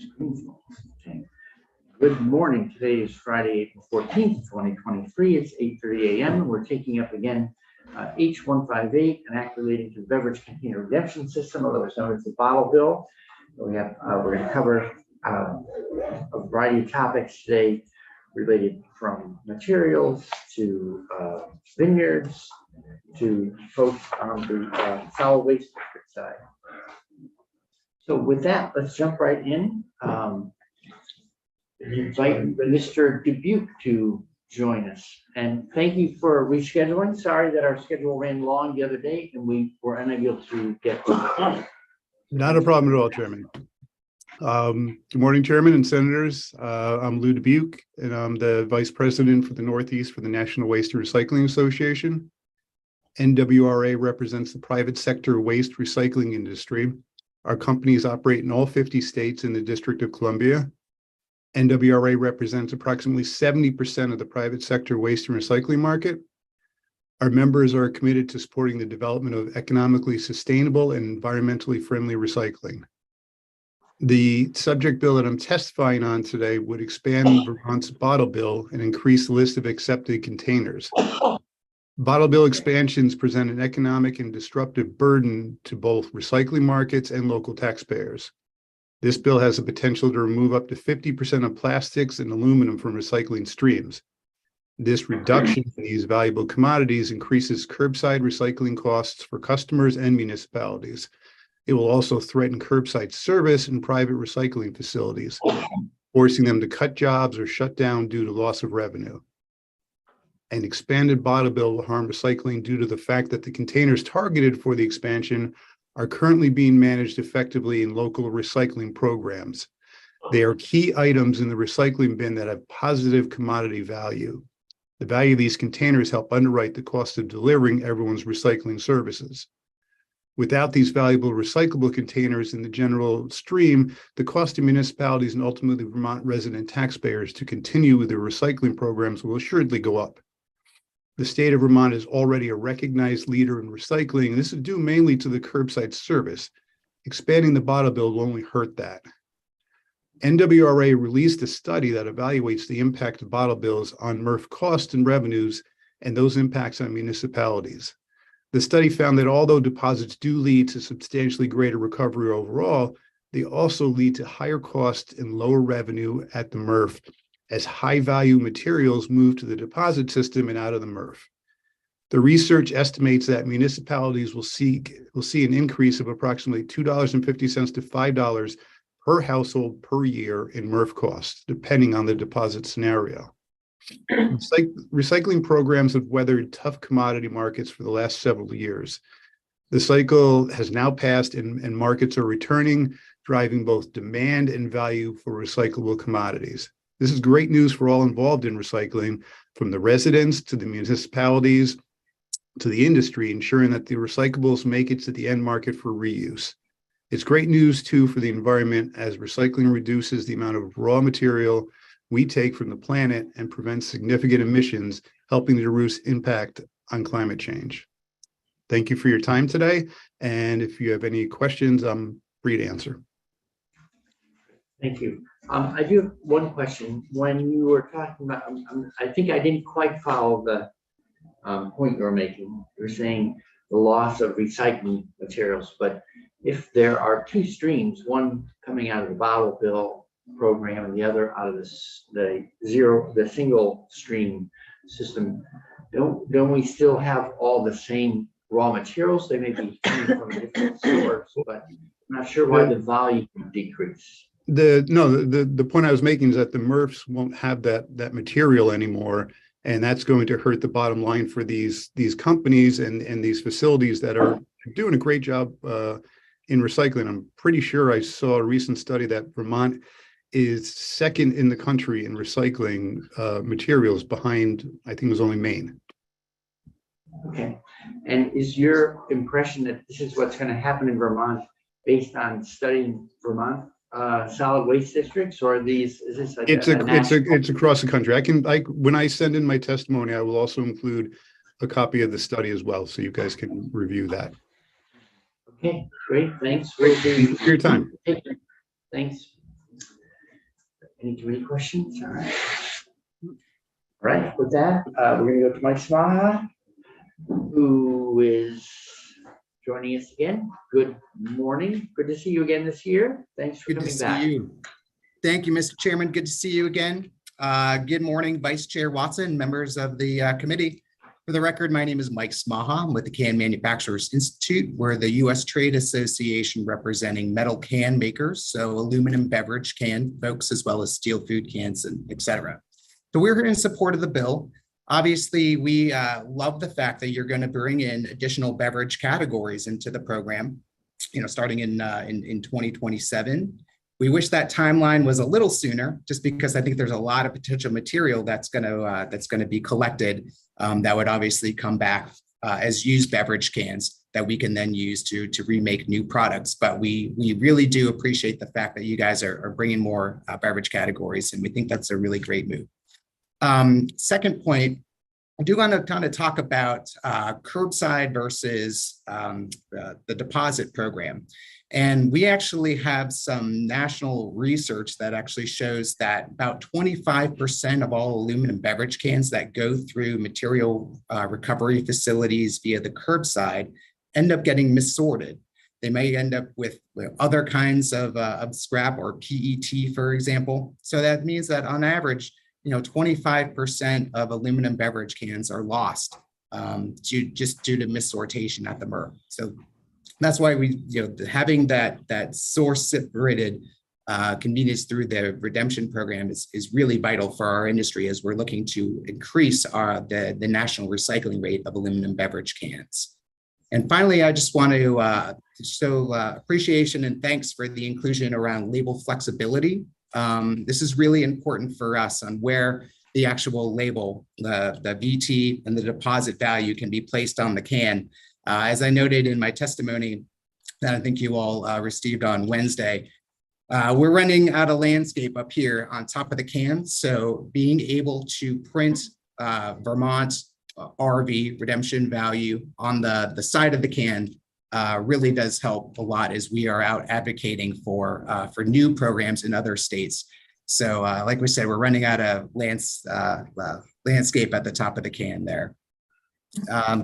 Okay. Good morning. Today is Friday, April 14th, 2023. It's 8:30 a.m. and we're taking up again H158, an act relating to the beverage container redemption system, otherwise known as the bottle bill. We're going to cover a variety of topics today related from materials to vineyards to folks on the solid waste district side. So with that, let's jump right in. Invite Mr. Dubuque to join us. And thank you for rescheduling. Sorry that our schedule ran long the other day and we were unable to get to it. Not a problem at all, Chairman. Good morning, Chairman and Senators. I'm Lou Dubuque, and I'm the Vice President for the Northeast for the National Waste and Recycling Association. NWRA represents the private sector waste recycling industry. Our companies operate in all 50 states in the District of Columbia. NWRA represents approximately 70% of the private sector waste and recycling market. Our members are committed to supporting the development of economically sustainable and environmentally friendly recycling. The subject bill that I'm testifying on today would expand Vermont's bottle bill and increase the list of accepted containers. Bottle bill expansions present an economic and disruptive burden to both recycling markets and local taxpayers. This bill has the potential to remove up to 50% of plastics and aluminum from recycling streams. This reduction in these valuable commodities increases curbside recycling costs for customers and municipalities. It will also threaten curbside service in private recycling facilities, forcing them to cut jobs or shut down due to loss of revenue. An expanded bottle bill will harm recycling due to the fact that the containers targeted for the expansion are currently being managed effectively in local recycling programs. They are key items in the recycling bin that have positive commodity value. The value of these containers help underwrite the cost of delivering everyone's recycling services. Without these valuable recyclable containers in the general stream, the cost to municipalities and ultimately Vermont resident taxpayers to continue with their recycling programs will assuredly go up. The state of Vermont is already a recognized leader in recycling, and this is due mainly to the curbside service. Expanding the bottle bill will only hurt that. NWRA released a study that evaluates the impact of bottle bills on MRF costs and revenues and those impacts on municipalities. The study found that although deposits do lead to substantially greater recovery overall, they also lead to higher costs and lower revenue at the MRF as high-value materials move to the deposit system and out of the MRF. The research estimates that municipalities will see an increase of approximately $2.50 to $5 per household per year in MRF costs, depending on the deposit scenario. Recycling programs have weathered tough commodity markets for the last several years. The cycle has now passed and markets are returning, driving both demand and value for recyclable commodities. This is great news for all involved in recycling, from the residents to the municipalities to the industry, ensuring that the recyclables make it to the end market for reuse. It's great news, too, for the environment as recycling reduces the amount of raw material we take from the planet and prevents significant emissions, helping to reduce impact on climate change. Thank you for your time today. And if you have any questions, I'm free to answer. Thank you. I do have one question. When you were talking about, I think I didn't quite follow the point you were making. You're saying the loss of recycling materials, but if there are two streams, one coming out of the bottle bill program and the other out of the single stream system, don't we still have all the same raw materials? They may be coming from a different source, but I'm not sure why the volume would decrease. The point I was making is that the MRFs won't have that material anymore, and that's going to hurt the bottom line for these companies and these facilities that are doing a great job in recycling. I'm pretty sure I saw a recent study that Vermont is second in the country in recycling materials, behind, I think it was only Maine. Okay, and is your impression that this is what's going to happen in Vermont based on studying Vermont solid waste districts, or is this like it's across the country? When I send in my testimony, I will also include a copy of the study as well, so you guys can review that. Okay, great. Thanks for your time. Thanks. Any committee questions? All right. All right, with that, we're gonna go to Mike Smaha, who is joining us again. Good morning. Good to see you again this year. Thanks for Good to coming see back. you. Thank you, Mr. Chairman. Good to see you again. Good morning, Vice Chair Watson, members of the committee. For the record, my name is Mike Smaha. I'm with the Can Manufacturers Institute. We're the U.S. Trade Association representing metal can makers, so aluminum beverage can folks, as well as steel food cans, and et cetera. So we're here in support of the bill. Obviously, we love the fact that you're going to bring in additional beverage categories into the program, starting in 2027. We wish that timeline was a little sooner, just because I think there's a lot of potential material that's going to be collected that would obviously come back as used beverage cans that we can then use to remake new products. But we really do appreciate the fact that you guys are bringing more beverage categories, and we think that's a really great move. Second point, I do want to kind of talk about curbside versus the deposit program. And we actually have some national research that actually shows that about 25% of all aluminum beverage cans that go through material recovery facilities via the curbside end up getting missorted. They may end up with other kinds of scrap or PET, for example. So that means that on average, 25% of aluminum beverage cans are lost just due to missortation at the MRF. So that's why we, having that source separated convenience through the redemption program is really vital for our industry as we're looking to increase the national recycling rate of aluminum beverage cans. And finally, I just want to show appreciation and thanks for the inclusion around label flexibility. This is really important for us on where the actual label, the VT and the deposit value can be placed on the can. As I noted in my testimony that I think you all received on Wednesday, we're running out of landscape up here on top of the can. So being able to print Vermont RV redemption value on the side of the can really does help a lot as we are out advocating for new programs in other states. So like we said, we're running out of landscape at the top of the can there.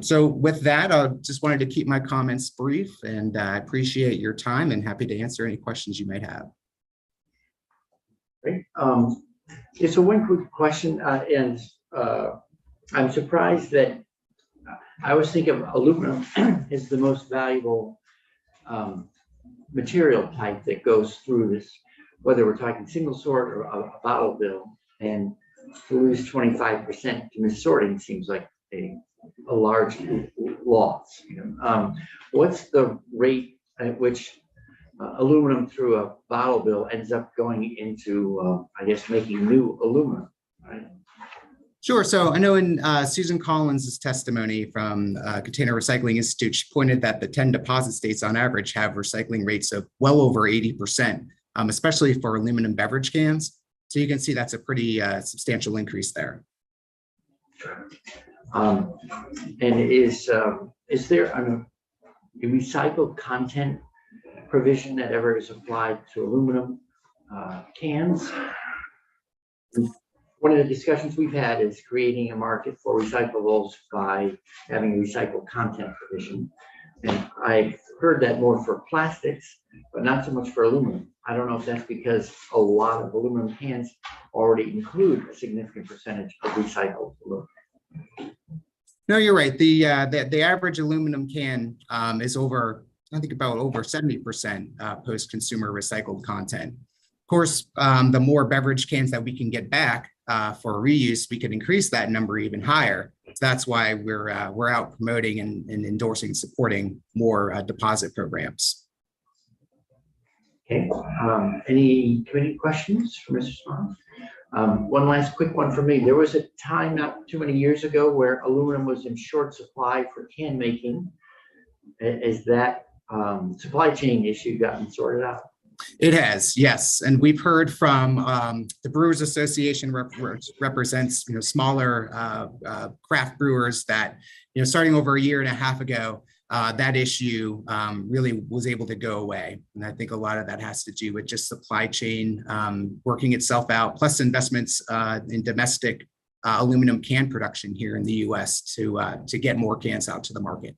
So with that, I just wanted to keep my comments brief, and I appreciate your time and happy to answer any questions you might have. Great. So one quick question, and I'm surprised that I always think of aluminum as the most valuable material type that goes through this, whether we're talking single sort or a bottle bill, and to lose 25% to missorting seems like a large loss. What's the rate at which aluminum through a bottle bill ends up going into, I guess, making new aluminum, right? Sure. So I know in Susan Collins' testimony from Container Recycling Institute, she pointed that the 10 deposit states on average have recycling rates of well over 80%, especially for aluminum beverage cans. So you can see that's a pretty substantial increase there. And is there a recycled content provision that ever is applied to aluminum cans? One of the discussions we've had is creating a market for recyclables by having a recycled content provision. And I've heard that more for plastics, but not so much for aluminum. I don't know if that's because a lot of aluminum cans already include a significant percentage of recycled aluminum. No, you're right. The average aluminum can is over 70% post-consumer recycled content. Of course, the more beverage cans that we can get back for reuse, we can increase that number even higher. So that's why we're out promoting and endorsing and supporting more deposit programs. Okay. Any committee questions for Mr. Swan? One last quick one for me. There was a time not too many years ago where aluminum was in short supply for can making. Is that supply chain issue gotten sorted out? It has, yes. And we've heard from the Brewers Association represents smaller craft brewers that starting over a year and a half ago that issue really was able to go away. And I think a lot of that has to do with just supply chain working itself out, plus investments in domestic aluminum can production here in the US to get more cans out to the market.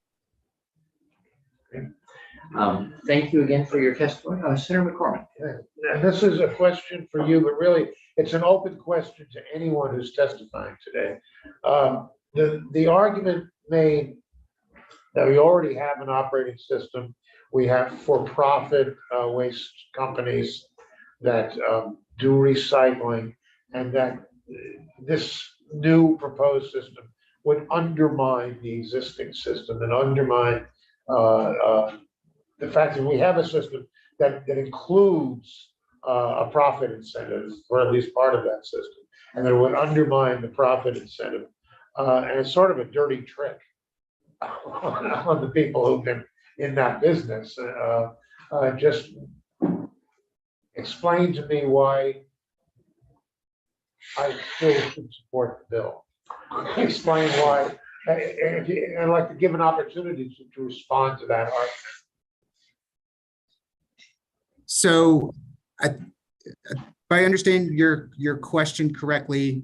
Thank you again for your testimony. Senator McCormick. And this is a question for you, but really it's an open question to anyone who's testifying today. The argument made that we already have an operating system. We have for-profit waste companies that do recycling, and that this new proposed system would undermine the existing system and undermine the fact that we have a system that includes a profit incentive, or at least part of that system, and that it would undermine the profit incentive. And it's sort of a dirty trick on the people who've been in that business. Just explain to me why I still should support the bill. Explain why. I'd like to give an opportunity to respond to that argument. So if I understand your question correctly,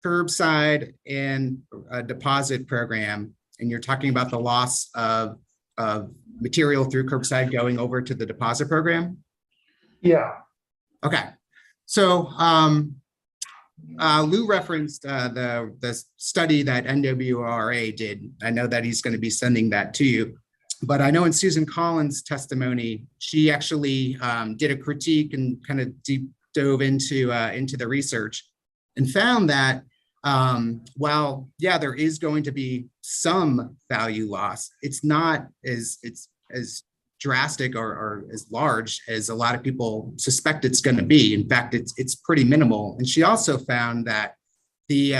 curbside and a deposit program, and you're talking about the loss of material through curbside going over to the deposit program? Yeah. Okay. So Lou referenced the study that NWRA did. I know that he's going to be sending that to you. But I know in Susan Collins' testimony, she actually did a critique and kind of deep dove into the research and found that while, yeah, there is going to be some value loss, it's not as drastic or as large as a lot of people suspect it's going to be. In fact, it's pretty minimal. And she also found that the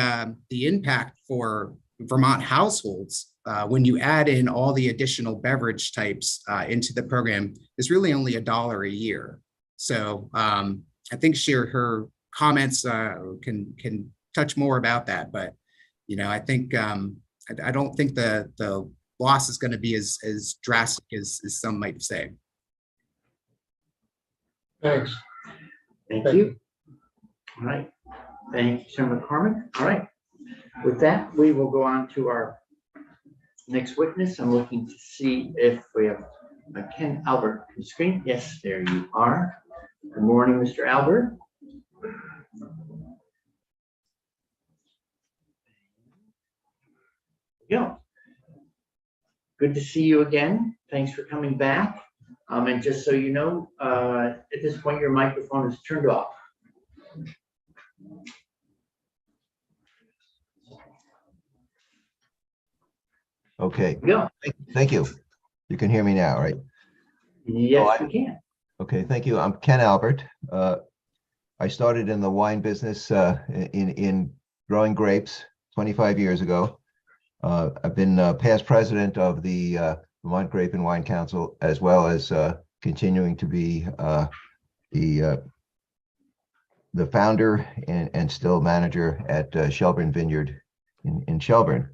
impact for Vermont households, when you add in all the additional beverage types into the program, is really only $1 a year. So I think her comments can touch more about that, but I think I don't think the loss is going to be as drastic as some might say. Thanks. Thank you. All right. Thank you, Senator McCormick. All right. With that, we will go on to our next witness. I'm looking to see if we have Ken Albert on the screen. Yes, there you are. Good morning, Mr. Albert. Yeah. Good to see you again. Thanks for coming back. And just so you know, at this point, your microphone is turned off. Okay, Yeah. thank you. You can hear me now, right? Yes, we can. Okay, thank you. I'm Ken Albert. I started in the wine business in growing grapes 25 years ago. I've been past president of the Vermont Grape and Wine Council, as well as continuing to be the founder and still manager at Shelburne Vineyard in Shelburne.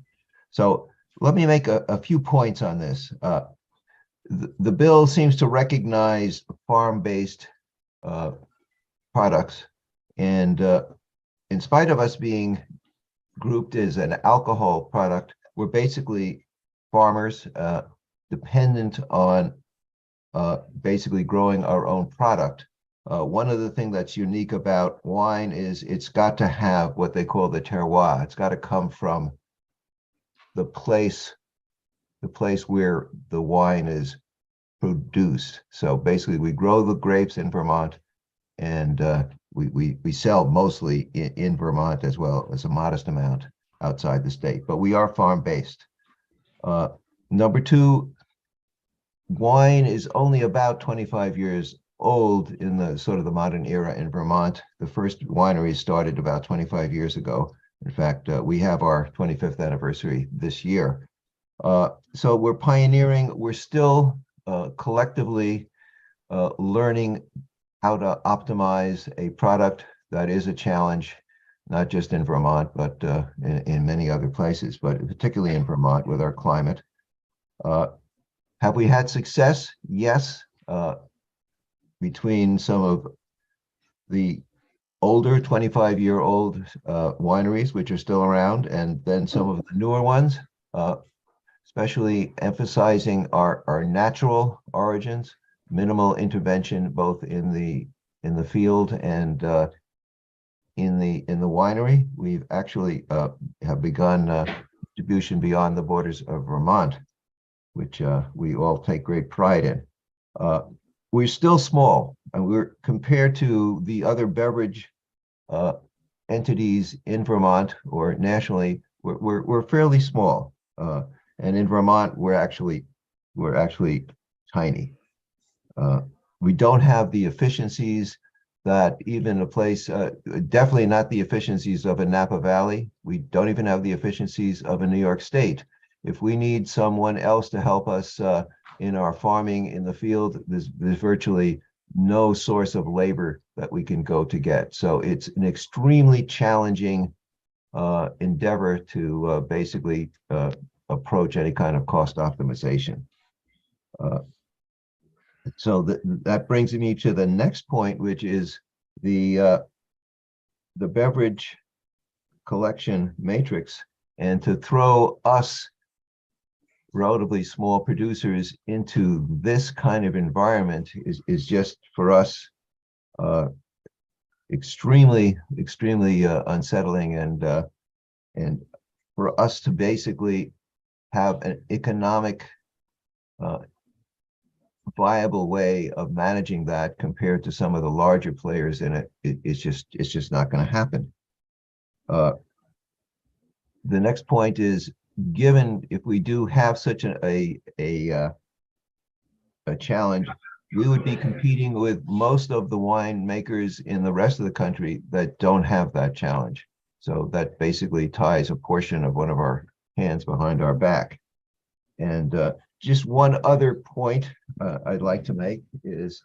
So let me make a few points on this. The bill seems to recognize farm-based products, and in spite of us being grouped as an alcohol product, we're basically farmers dependent on basically growing our own product. One of the things that's unique about wine is it's got to have what they call the terroir. It's got to come from the place where the wine is produced. So basically we grow the grapes in Vermont, and we sell mostly in Vermont, as well as a modest amount outside the state, but we are farm-based. Number two, wine is only about 25 years old in the sort of the modern era in Vermont. The first wineries started about 25 years ago. In fact, we have our 25th anniversary this year. So we're pioneering. We're still collectively learning how to optimize a product that is a challenge, not just in Vermont, but in many other places, but particularly in Vermont with our climate. Have we had success? Yes. Between some of the older 25-year-old wineries, which are still around, and then some of the newer ones, especially emphasizing our natural origins, minimal intervention, both in the field and in the winery. We've actually have begun distribution beyond the borders of Vermont, which we all take great pride in. We're still small, and we're compared to the other beverage entities in Vermont or nationally. We're fairly small, and in Vermont we're actually tiny. We don't have the efficiencies that even a place, definitely not the efficiencies of a Napa Valley. We don't even have the efficiencies of a New York State. If we need someone else to help us in our farming in the field, there's virtually no source of labor that we can go to get. So it's an extremely challenging endeavor to basically approach any kind of cost optimization. So that brings me to the next point, which is the beverage collection matrix, and to throw us relatively small producers into this kind of environment is just for us extremely unsettling, and for us to basically have an economic viable way of managing that compared to some of the larger players in it, it's just not going to happen. The next point is, given if we do have such a challenge, we would be competing with most of the winemakers in the rest of the country that don't have that challenge. So that basically ties a portion of one of our hands behind our back. And just one other point I'd like to make is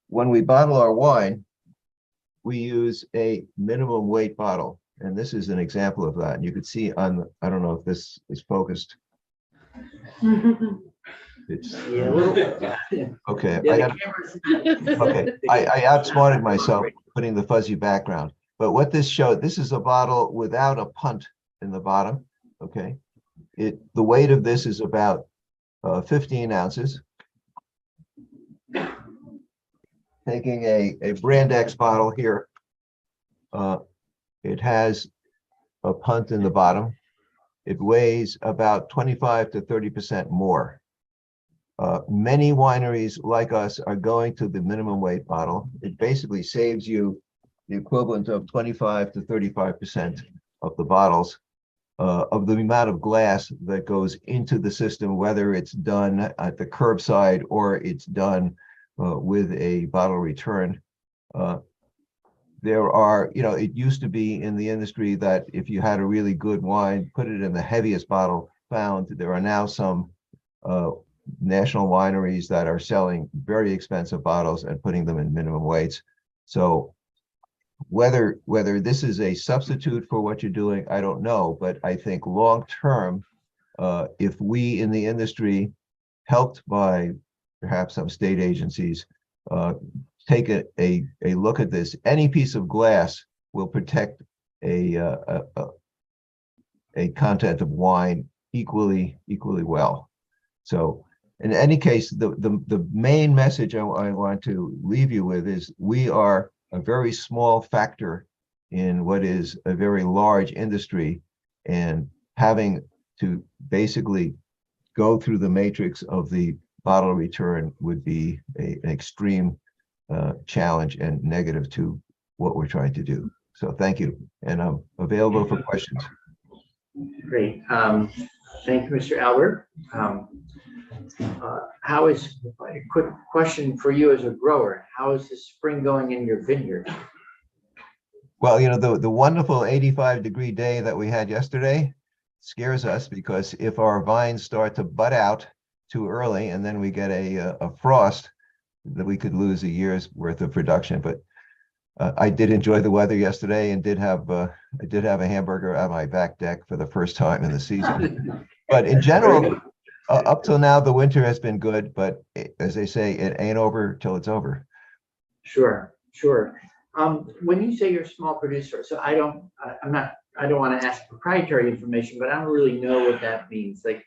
when we bottle our wine, we use a minimum weight bottle. And this is an example of that. And you could see on, I don't know if this is focused. It's Yeah, a little. okay. Yeah, Okay. I outsmarted myself putting the fuzzy background. But what this showed, this is a bottle without a punt in the bottom. Okay. The weight of this is about 15 ounces. Taking a Brand X bottle here, it has a punt in the bottom. It weighs about 25 to 30% more. Many wineries like us are going to the minimum weight bottle. It basically saves you the equivalent of 25 to 35% of the bottles of the amount of glass that goes into the system, whether it's done at the curbside or it's done with a bottle return. There are, it used to be in the industry that if you had a really good wine, put it in the heaviest bottle found. There are now some national wineries that are selling very expensive bottles and putting them in minimum weights. So whether this is a substitute for what you're doing, I don't know, but I think long term, if we in the industry, helped by perhaps some state agencies, take a look at this, any piece of glass will protect a content of wine equally well. So in any case, the main message I want to leave you with is we are a very small factor in what is a very large industry, and having to basically go through the matrix of the bottle return would be an extreme challenge and negative to what we're trying to do. So thank you, and I'm available for questions. Great. Thank you, Mr. Albert. How is, a quick question for you as a grower, how is the spring going in your vineyard? Well, the wonderful 85-degree day that we had yesterday scares us, because if our vines start to bud out too early and then we get a frost, that we could lose a year's worth of production. But I did enjoy the weather yesterday, and I did have a hamburger on my back deck for the first time in the season. But in general, Up till now, the winter has been good, but as they say, it ain't over till it's over. Sure, sure. When you say you're a small producer, so I don't want to ask proprietary information, but I don't really know what that means. Like,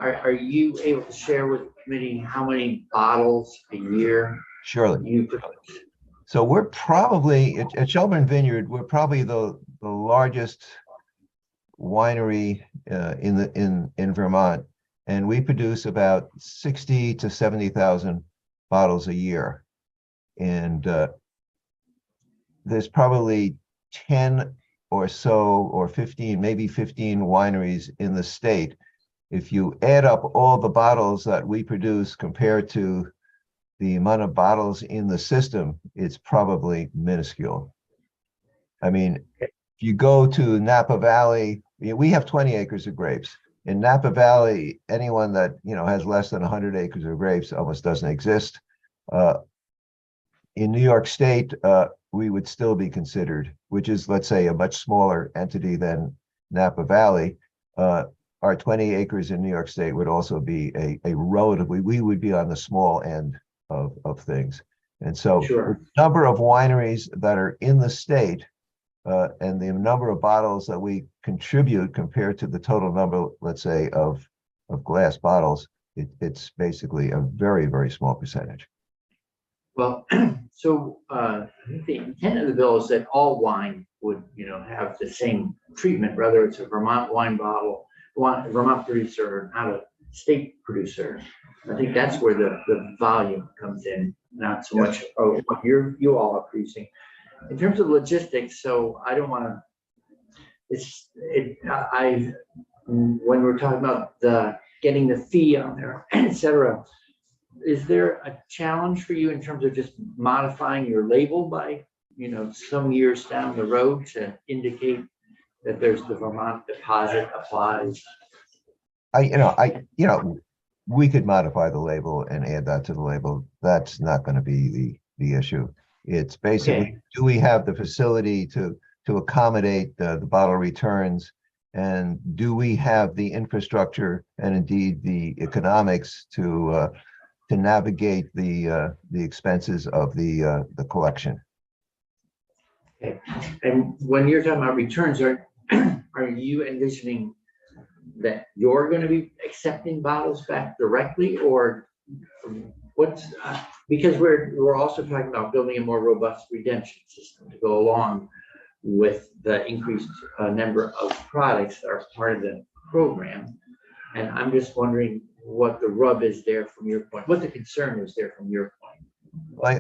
are you able to share with the committee how many bottles a year Surely. you produce? So we're probably at Shelburne Vineyard, we're probably the largest winery in Vermont, and we produce about 60 to 70,000 bottles a year. And there's probably 10 or so, or 15, maybe 15 wineries in the state. If you add up all the bottles that we produce compared to the amount of bottles in the system, it's probably minuscule. I mean, if you go to Napa Valley, we have 20 acres of grapes. In Napa Valley, anyone that has less than 100 acres of grapes almost doesn't exist. In New York State, we would still be considered, which is, let's say, a much smaller entity than Napa Valley. Our 20 acres in New York State would also be a relatively, we would be on the small end of things. And so Sure. the number of wineries that are in the state and the number of bottles that we contribute compared to the total number, let's say, of glass bottles, it's basically a very, very small percentage. Well, so I think the intent of the bill is that all wine would, have the same treatment, whether it's a Vermont wine bottle, Vermont producer, not a state producer. I think that's where the volume comes in, not so much what you all are producing. In terms of logistics, so I don't want to. When we're talking about getting the fee on there, et cetera, is there a challenge for you in terms of just modifying your label by, some years down the road to indicate that there's the Vermont deposit applies? We could modify the label and add that to the label. That's not going to be the issue. It's basically, Okay. Do we have the facility to accommodate the bottle returns? And do we have the infrastructure and indeed the economics to navigate the expenses of the collection? Okay. And when you're talking about returns, are you envisioning that you're going to be accepting bottles back directly, or what's because we're also talking about building a more robust redemption system to go along with the increased number of products that are part of the program. And I'm just wondering what the rub is there from your point, what the concern is there from your point.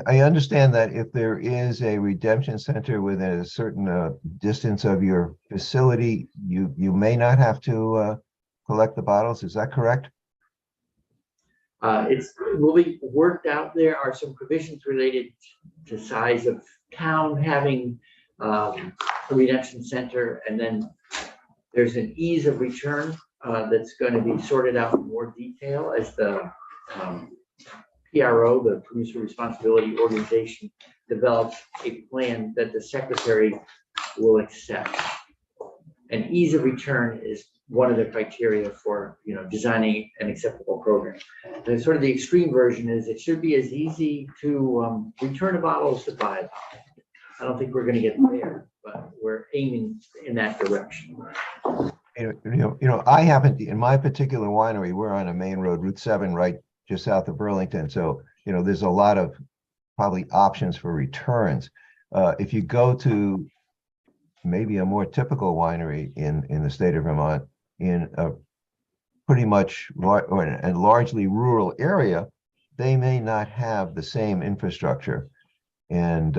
I understand that if there is a redemption center within a certain distance of your facility, you may not have to collect the bottles. Is that correct? It will be worked out. There are some provisions related to size of town having a redemption center, and then there's an ease of return that's going to be sorted out in more detail as the PRO, the Producer Responsibility Organization, develops a plan that the secretary will accept. And ease of return is one of the criteria for designing an acceptable program. And sort of the extreme version is it should be as easy to return a bottle as to buy a bottle. I don't think we're going to get there, but we're aiming in that direction. I happen to, in my particular winery, we're on a main road, Route 7, right just south of Burlington. So, there's a lot of probably options for returns. If you go to maybe a more typical winery in the state of Vermont, in a pretty much largely rural area, they may not have the same infrastructure, and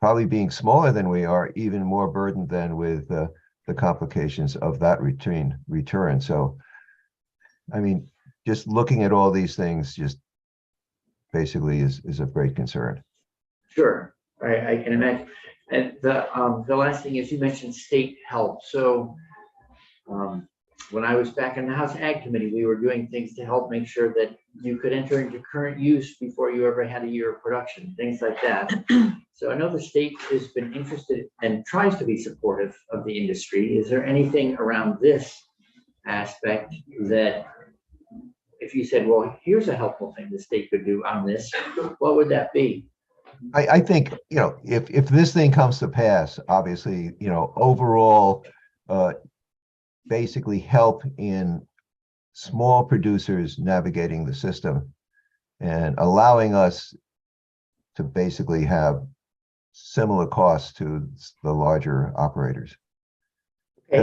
probably being smaller than we are, even more burdened than with the complications of that return. So, I mean, just looking at all these things just basically is of great concern. Sure, I can imagine. And the last thing is you mentioned state help. So when I was back in the House Ag Committee, we were doing things to help make sure that you could enter into current use before you ever had a year of production, things like that. So I know the state has been interested and tries to be supportive of the industry. Is there anything around this aspect that if you said, well, here's a helpful thing the state could do on this, what would that be? I think, if this thing comes to pass, obviously, overall, basically help in small producers navigating the system and allowing us to basically have similar costs to the larger operators. Okay.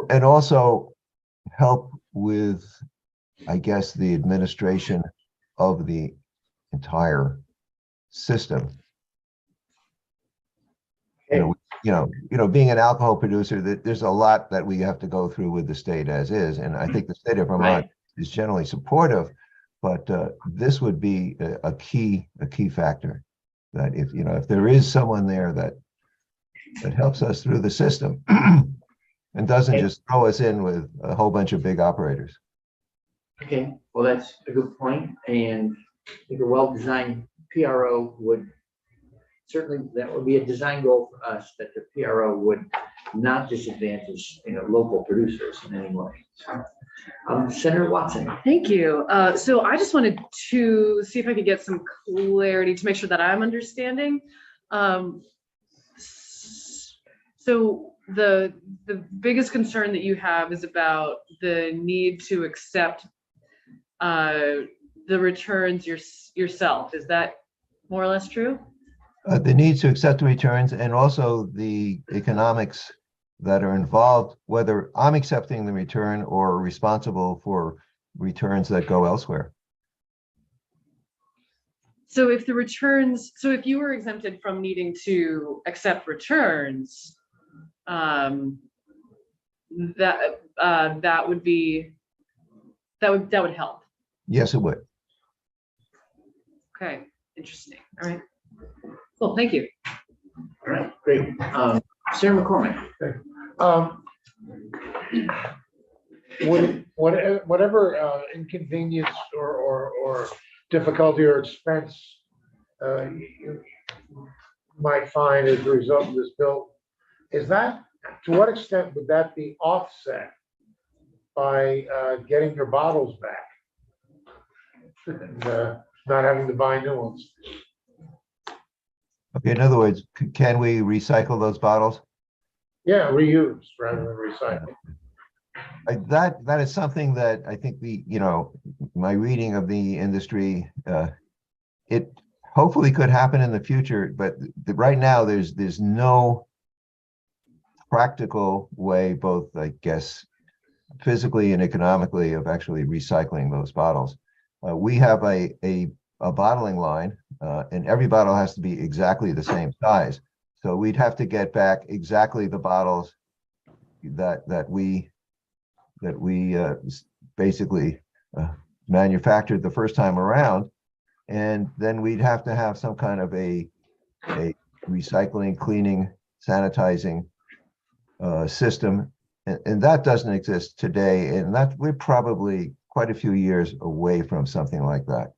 And also help with, I guess, the administration of the entire system. Being an alcohol producer, there's a lot that we have to go through with the state as is, and I think the state of Vermont Right. is generally supportive, but this would be a key factor, that if there is someone there that helps us through the system and doesn't Okay. just throw us in with a whole bunch of big operators. Okay, well, that's a good point, and I think a well-designed PRO would, certainly, that would be a design goal for us, that the PRO would not disadvantage, local producers in any way. Senator Watson. Thank you. So I just wanted to see if I could get some clarity to make sure that I'm understanding. So the biggest concern that you have is about the need to accept the returns yourself. Is that more or less true? The need to accept the returns, and also the economics that are involved, whether I'm accepting the return or responsible for returns that go elsewhere. So if you were exempted from needing to accept returns, that would help. Yes, it would. Okay, interesting. All right. Cool, thank you. All right, great. Senator McCormick. Whatever inconvenience or difficulty or expense you might find as a result of this bill, to what extent would that be offset by getting your bottles back and not having to buy new ones? Okay, in other words, can we recycle those bottles? Yeah, reuse rather than recycle. That is something that I think my reading of the industry, it hopefully could happen in the future, but right now there's no practical way, both, I guess, physically and economically, of actually recycling those bottles. We have a bottling line, and every bottle has to be exactly the same size. So we'd have to get back exactly the bottles that we basically manufactured the first time around, and then we'd have to have some kind of a recycling, cleaning, sanitizing system, and that doesn't exist today, and that we're probably quite a few years away from something like that.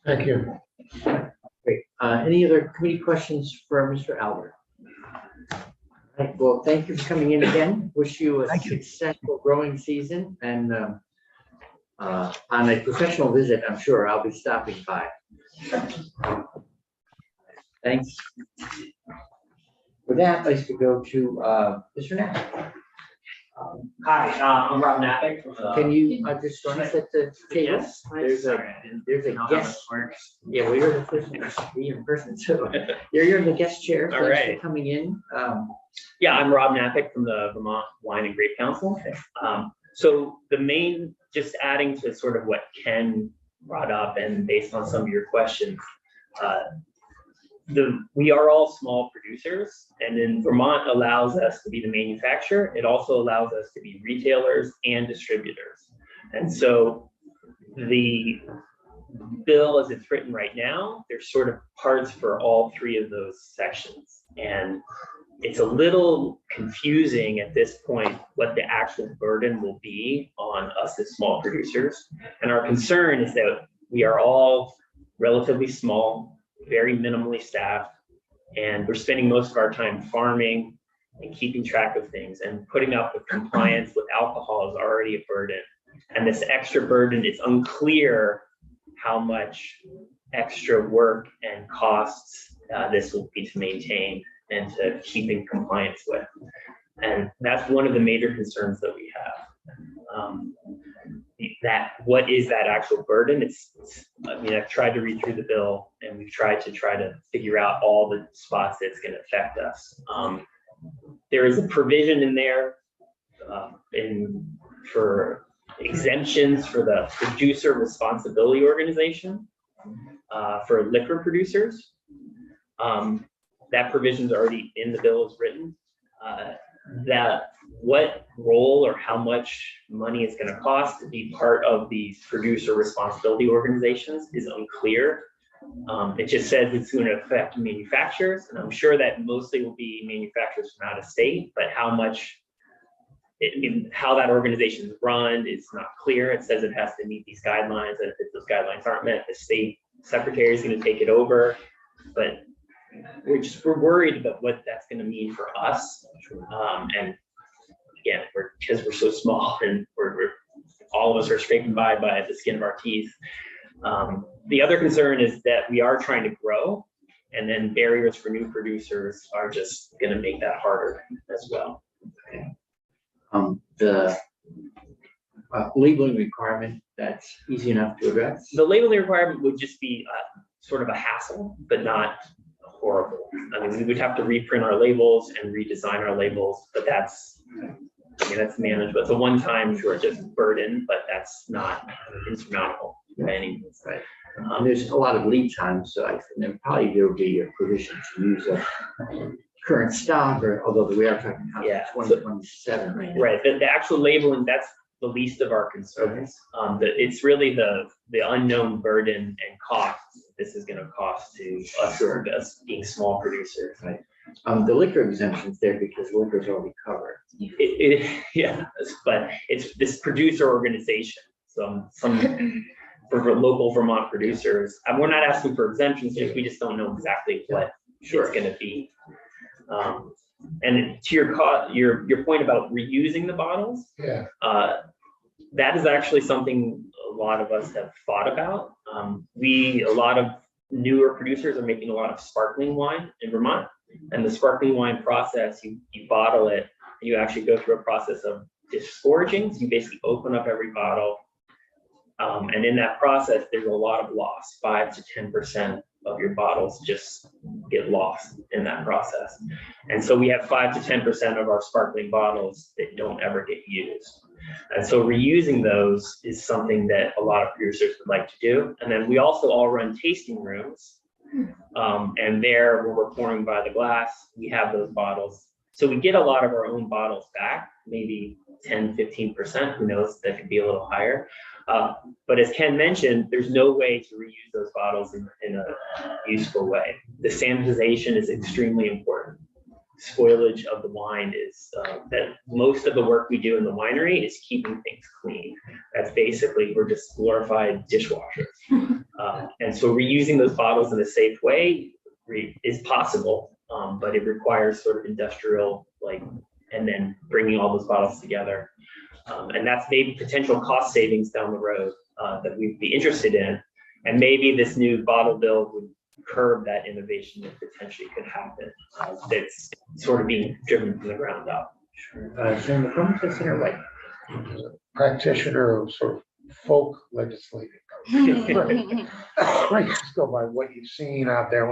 Thank you. Great. Any other committee questions for Mr. Albert? All right, well, thank you for coming in again. Wish you a successful growing season, and on a professional visit, I'm sure I'll be stopping by. Thanks. With that, I'd like to go to Mr. Knapp. Hi, I'm Rob Nappick from the. Can you just join us at the table? Yes, There's a sorry, I didn't there's a know how guest. this works. Yeah, well, you're the first one to be in person, so you're in the guest chair. All Thanks for right. coming in. Yeah, I'm Rob Nappick from the Vermont Wine and Grape Council. So the main, just adding to sort of what Ken brought up and based on some of your questions, we are all small producers, and then Vermont allows us to be the manufacturer. It also allows us to be retailers and distributors. And so the bill as it's written right now, there's sort of parts for all three of those sections. And it's a little confusing at this point what the actual burden will be on us as small producers. And our concern is that we are all relatively small, very minimally staffed, and we're spending most of our time farming and keeping track of things and putting up with compliance with alcohol is already a burden. And this extra burden, it's unclear how much extra work and costs this will be to maintain and to keep in compliance with. And that's one of the major concerns that we have. What is that actual burden? I mean, I've tried to read through the bill and we've tried to figure out all the spots that's going to affect us. There is a provision in there for exemptions for the producer responsibility organization for liquor producers. That provision is already in the bill as written. That what role or how much money it's going to cost to be part of these producer responsibility organizations is unclear. It just says it's going to affect manufacturers, and I'm sure that mostly will be manufacturers from out of state, but how much how that organization is run is not clear. It says it has to meet these guidelines, and if those guidelines aren't met, the state secretary is going to take it over. But we're worried about what that's going to mean for us. And again, because we're so small and we're all of us are scraping by the skin of our teeth. The other concern is that we are trying to grow, and then barriers for new producers are just going to make that harder as well. Okay. The labeling requirement, that's easy enough to address. The labeling requirement would just be sort of a hassle, but not horrible. I mean, we would have to reprint our labels and redesign our labels, but that's manageable. It's a one-time just burden, but that's not insurmountable by any means. Right. There's a lot of lead time, so I think probably there will be a provision to use a current stock, or although we are talking about 2027 right now. Right. The actual labeling, that's the least of our concerns. It's really the unknown burden and cost this is going to cost to us being small producers. Right. The liquor exemption's there because liquor is already covered. Yeah, but it's this producer organization. So some for local Vermont producers, and we're not asking for exemptions, we just don't know exactly what it's going to be. And to your point about reusing the bottles, that is actually something a lot of us have thought about. A lot of newer producers are making a lot of sparkling wine in Vermont, and the sparkling wine process, you bottle it, and you actually go through a process of disgorging. So you basically open up every bottle, and in that process, there's a lot of loss. 5 to 10% of your bottles just get lost in that process. And so we have 5 to 10% of our sparkling bottles that don't ever get used. And so reusing those is something that a lot of producers would like to do. And then we also all run tasting rooms. And there, where we're pouring by the glass, we have those bottles. So we get a lot of our own bottles back, maybe 10, 15%, who knows, that could be a little higher. But as Ken mentioned, there's no way to reuse those bottles in a useful way. The sanitization is extremely important. Spoilage of the wine is that most of the work we do in the winery is keeping things clean. That's basically, we're just glorified dishwashers. And so reusing those bottles in a safe way is possible, but it requires sort of industrial, and then bringing all those bottles together. And that's maybe potential cost savings down the road that we'd be interested in. And maybe this new bottle bill would curb that innovation that potentially could happen. That's sort of being driven from the ground up. Senator McCombs, Senator White. Practitioner of sort of folk legislating. Right, just go by what you've seen out there.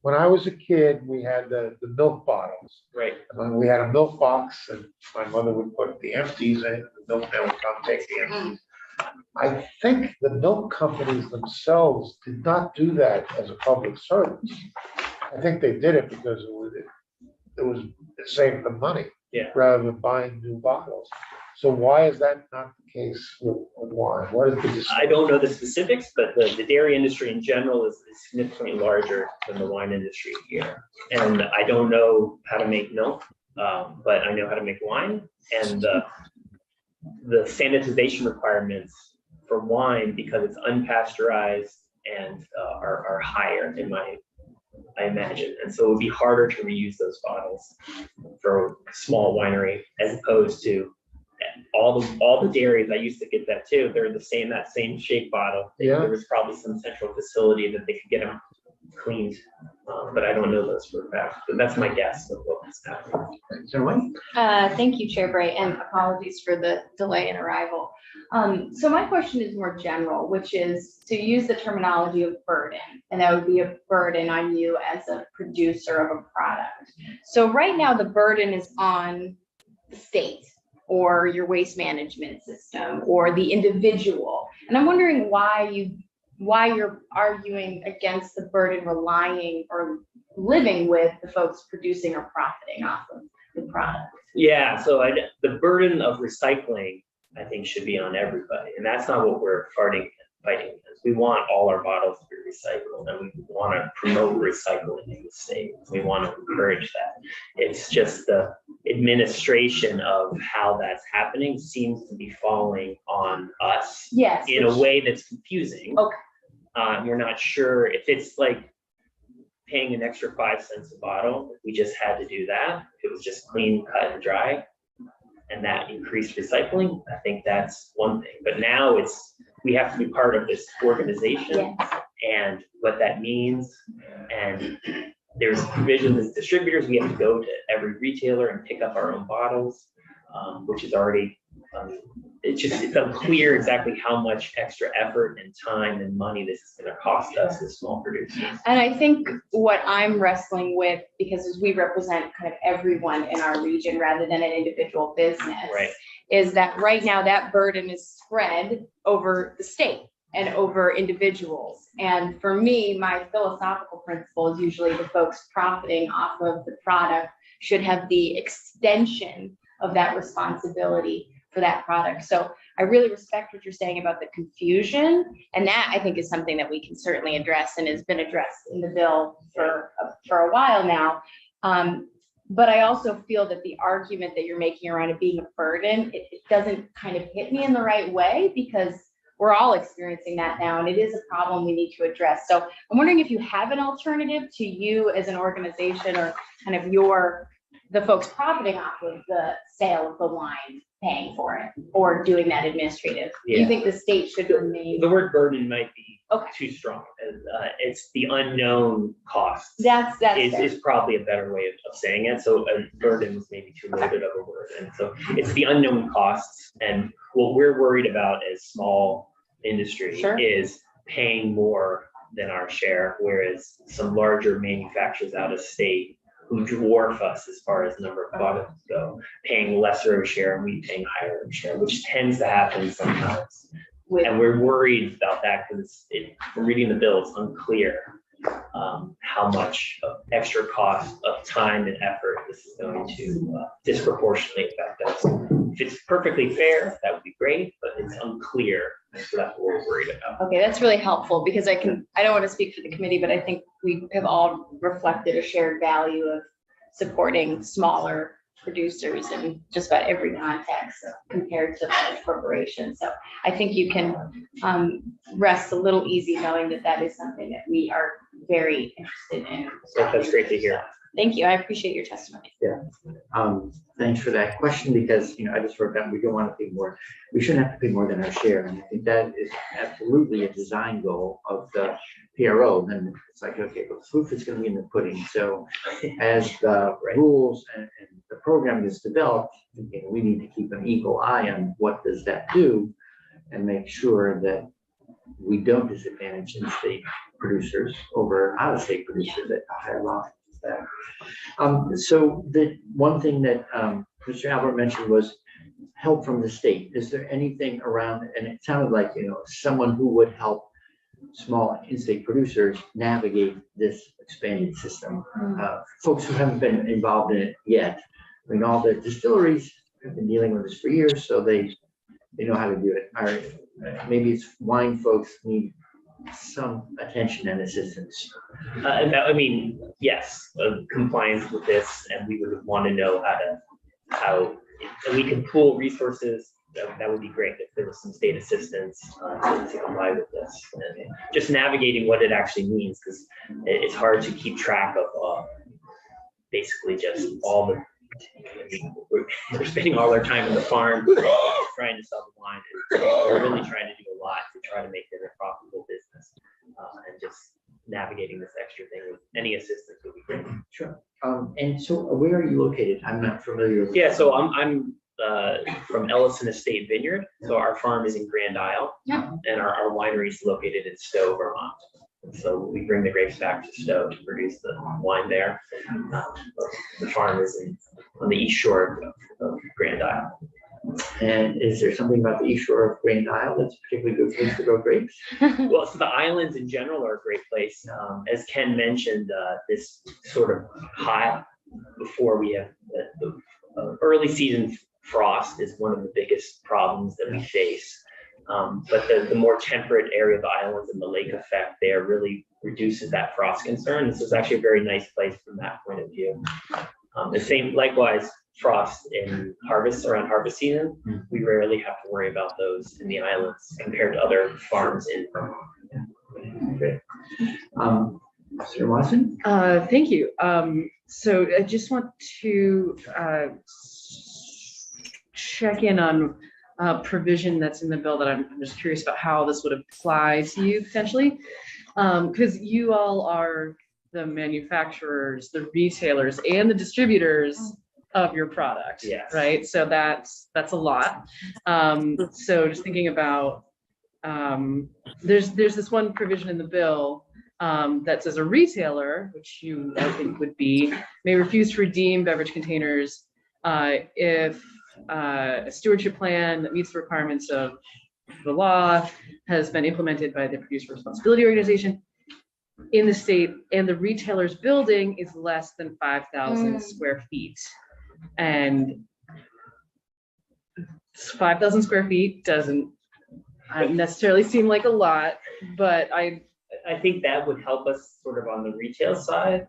When I was a kid, we had the milk bottles. Right. And we had a milk box, and my mother would put the empties in, the milkman would come take the empties. I think the milk companies themselves did not do that as a public service. I think they did it because it saved them money. Rather than buying new bottles. So why is that not the case with wine? What is the I don't know the specifics, but the dairy industry in general is significantly larger than the wine industry here. And I don't know how to make milk, but I know how to make wine. And the sanitization requirements for wine, because it's unpasteurized and are higher I imagine. And so it would be harder to reuse those bottles for a small winery, as opposed to all the dairies. I used to get that too. They're that same shape bottle. Yeah. There was probably some central facility that they could get them cleaned, but I don't know those for a fact. But that's my guess of what was happening. So what? Thank you, Chair Bray, and apologies for the delay in arrival. So my question is more general, which is to use the terminology of burden, and that would be a burden on you as a producer of a product. So right now, the burden is on the state or your waste management system or the individual. And I'm wondering why you're arguing against the burden relying or living with the folks producing or profiting off of the product. Yeah, so the burden of recycling, I think, should be on everybody, and that's not what we're fighting against. We want all our bottles to be recycled, and we want to promote recycling in the state. We want to encourage that. It's just the administration of how that's happening seems to be falling on us Yes. in a way that's confusing. Okay. We're not sure if it's like paying an extra 5 cents a bottle. If we just had to do that, if it was just clean, cut and dry, and that increased recycling, I think that's one thing. But now we have to be part of this organization and what that means. And there's provisions as distributors, we have to go to every retailer and pick up our own bottles, which is already, it's unclear exactly how much extra effort and time and money this is going to cost us as small producers. And I think what I'm wrestling with, because as we represent kind of everyone in our region rather than an individual business, Right. is that right now that burden is spread over the state and over individuals. And for me, my philosophical principle is usually the folks profiting off of the product should have the extension of that responsibility for that product. So I really respect what you're saying about the confusion. And that I think is something that we can certainly address and has been addressed in the bill for a while now. But I also feel that the argument that you're making around it being a burden, it doesn't kind of hit me in the right way, because we're all experiencing that now, and it is a problem we need to address. So I'm wondering if you have an alternative to you as an organization, or kind of the folks profiting off of the sale of the wine, paying for it, or doing that administrative. Do you Yeah. think the state should remain? The word burden might be Okay. too strong. It's the unknown costs. That's fair. Is probably a better way of saying it. So a burden is maybe too loaded of a word. And so it's the unknown costs. And what we're worried about as small industry Sure. is paying more than our share, whereas some larger manufacturers out of state who dwarf us as far as number of products go, paying lesser of a share and we paying higher of a share, which tends to happen sometimes. With- And we're worried about that because from reading the bill, it's unclear how much of extra cost of time and effort this is going to disproportionately affect us. If it's perfectly fair, that would be great, but it's unclear. And so that's what we're worried about. Okay, that's really helpful, because I don't want to speak for the committee, but I think we have all reflected a shared value of supporting smaller producers in just about every context compared to large corporations. So I think you can rest a little easy knowing that that is something that we are very interested in. So that's great to hear. Thank you. I appreciate your testimony. Thanks for that question, because, I just wrote down, we don't want to pay more. We shouldn't have to pay more than our share. And I think that is absolutely a design goal of the PRO. Then it's like, okay, but proof is going to be in the pudding. So as the rules and the program is developed, we need to keep an eagle eye on what does that do and make sure that we don't disadvantage in-state producers over out-of-state producers at a higher level. So the one thing that Mr. Albert mentioned was help from the state. Is there anything around, and it sounded like, someone who would help small in-state producers navigate this expanded system? Folks who haven't been involved in it yet. All the distilleries have been dealing with this for years, so they know how to do it. Or maybe it's wine folks need some attention and assistance. Yes, compliance with this, and we would want to know how and we can pool resources. That would be great if there was some state assistance to comply with this. And just navigating what it actually means, because it's hard to keep track of basically just all the We're spending all our time in the farm trying to sell the wine. And we're really trying to do a lot to try to make it a profitable business. And just navigating this extra thing with any assistance would be great. Sure. And so where are you located? I'm not familiar. with- Yeah, so I'm from Ellison Estate Vineyard. So our farm is in Grand Isle. Yeah. And our winery is located in Stowe, Vermont. And so we bring the grapes back to Stowe to produce the wine there. The farm is on the east shore of Grand Isle. And is there something about the east shore of Grand Isle that's a particularly good place to grow grapes? Well, so the islands in general are a great place. As Ken mentioned, this sort of hot before we have the early season frost is one of the biggest problems that we face. But the more temperate area of the islands and the lake effect there really reduces that frost concern. This is actually a very nice place from that point of view. The same, likewise, frost in harvest around harvest season. We rarely have to worry about those in the islands compared to other farms in Vermont. Okay. Mr. Watson? Thank you. So I just want to check in on a provision that's in the bill that I'm just curious about how this would apply to you potentially. Because you all are the manufacturers, the retailers, and the distributors of your product. Yes. Right? So that's a lot. So just thinking about, there's this one provision in the bill that says a retailer, which you I think would be, may refuse to redeem beverage containers if a stewardship plan that meets the requirements of the law has been implemented by the producer responsibility organization in the state, and the retailer's building is less than 5,000 square feet. And 5,000 square feet doesn't necessarily seem like a lot, but I think that would help us sort of on the retail side.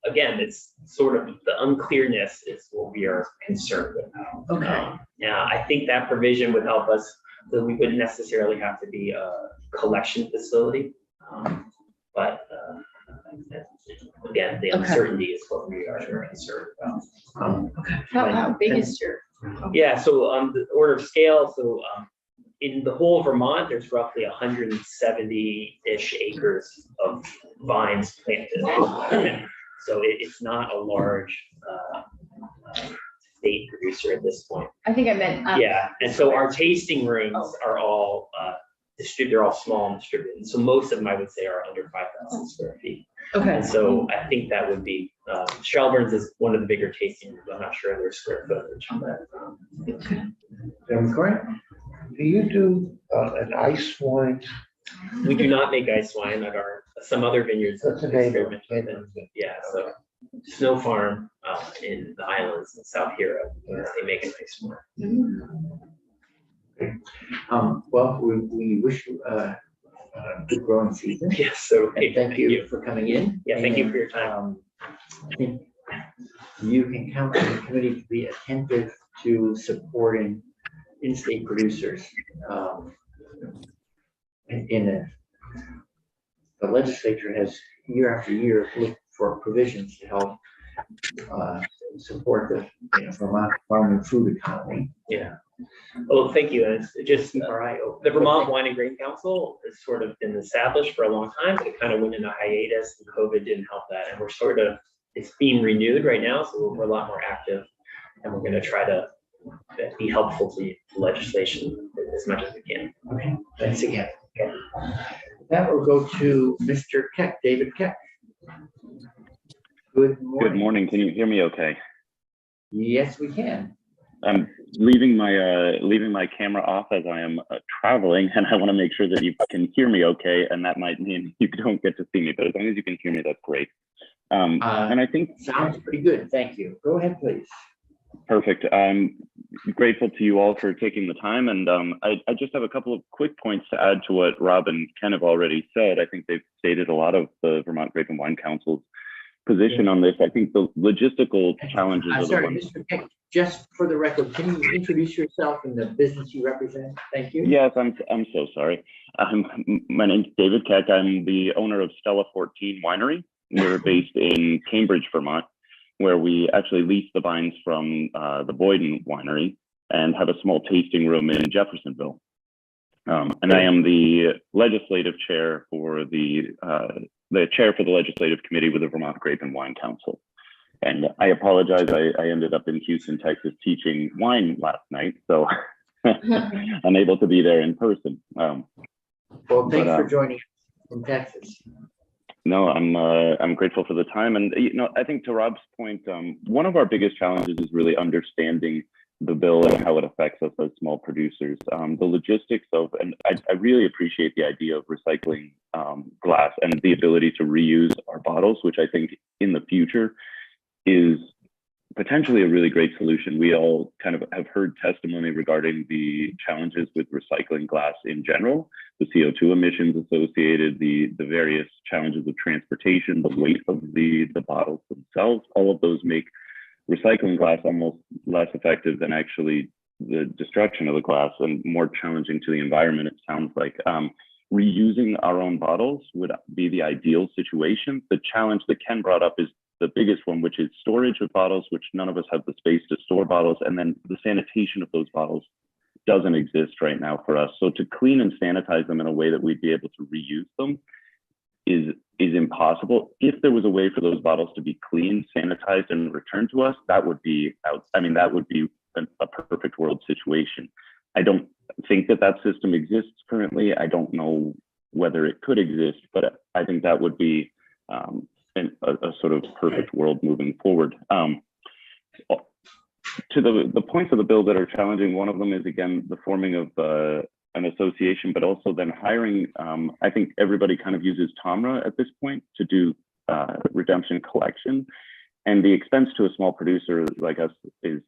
Again, it's sort of the unclearness is what we are concerned about. Okay. Yeah, I think that provision would help us, so we wouldn't necessarily have to be a collection facility. But again, the uncertainty is what we are concerned about. How big is your? Yeah, so on the order of scale, so in the whole of Vermont, there's roughly 170-ish acres of vines planted. So it's not a large state producer at this point. I think I meant. Yeah, and so our tasting rooms are all they're all small and distributed. So most of them, I would say, are under 5,000 square feet. okay. And so I think that would be, Shelburne's is one of the bigger tasting rooms. I'm not sure their square footage on that. Correct? Do you do an ice wine? We do not make ice wine at some other vineyards. That's a name. experiment with it. Yeah, so Snow Farm in the islands in South Hero, they make an ice wine. Well, we wish you a good growing season. Yes, so And thank you for coming in. Yeah, thank you for your time. I think you can count on the committee to be attentive to supporting in-state producers. The legislature has year after year looked for provisions to help support the Vermont farm and food economy. Yeah. Well, thank you. And it's just Keep our eye open. the Vermont Wine and Grain Council has sort of been established for a long time, but it kind of went into hiatus and COVID didn't help that. And we're sort of, it's being renewed right now, so we're a lot more active and we're going to try to be helpful to legislation as much as we can. Okay, thanks again. Okay. That will go to Mr. Keck, David Keck. Good morning. Good morning. Can you hear me okay? Yes, we can. I'm leaving my camera off as I am traveling, and I want to make sure that you can hear me okay, and that might mean you don't get to see me, but as long as you can hear me, that's great. And I think Sounds pretty good. Thank you. Go ahead, please. perfect. I'm grateful to you all for taking the time, and I just have a couple of quick points to add to what Rob and Ken have already said. I think they've stated a lot of the Vermont Grape and Wine Council's position on this. I think the logistical challenges I'm of the sorry, ones. Mr. Keck, just for the record, can you introduce yourself and the business you represent? Thank you. Yes, I'm so sorry. My name's David Keck. I'm the owner of Stella 14 Winery. We're based in Cambridge, Vermont. where we actually lease the vines from the Boyden Winery and have a small tasting room in Jeffersonville. And I am the legislative chair for the chair for the legislative committee with the Vermont Grape and Wine Council. And I apologize, I ended up in Houston, Texas, teaching wine last night, so unable to be there in person. Well, thanks for joining from Texas. No, I'm grateful for the time, and I think to Rob's point, one of our biggest challenges is really understanding the bill and how it affects us as small producers. The logistics of, and I really appreciate the idea of recycling glass and the ability to reuse our bottles, which I think in the future is potentially a really great solution. We all kind of have heard testimony regarding the challenges with recycling glass in general, the CO2 emissions associated, the various challenges of transportation, the weight of the bottles themselves. All of those make recycling glass almost less effective than actually the destruction of the glass and more challenging to the environment, it sounds like. Reusing our own bottles would be the ideal situation. The challenge that Ken brought up is the biggest one, which is storage of bottles, which none of us have the space to store bottles. And then the sanitation of those bottles doesn't exist right now for us. So to clean and sanitize them in a way that we'd be able to reuse them is impossible. If there was a way for those bottles to be cleaned, sanitized, and returned to us, that would be that would be a perfect world situation. I don't think that system exists currently. I don't know whether it could exist, but I think that would be a sort of perfect world moving forward. To the points of the bill that are challenging, one of them is, again, the forming of an association, but also then hiring. I think everybody kind of uses TOMRA at this point to do redemption collection, and the expense to a small producer like us is,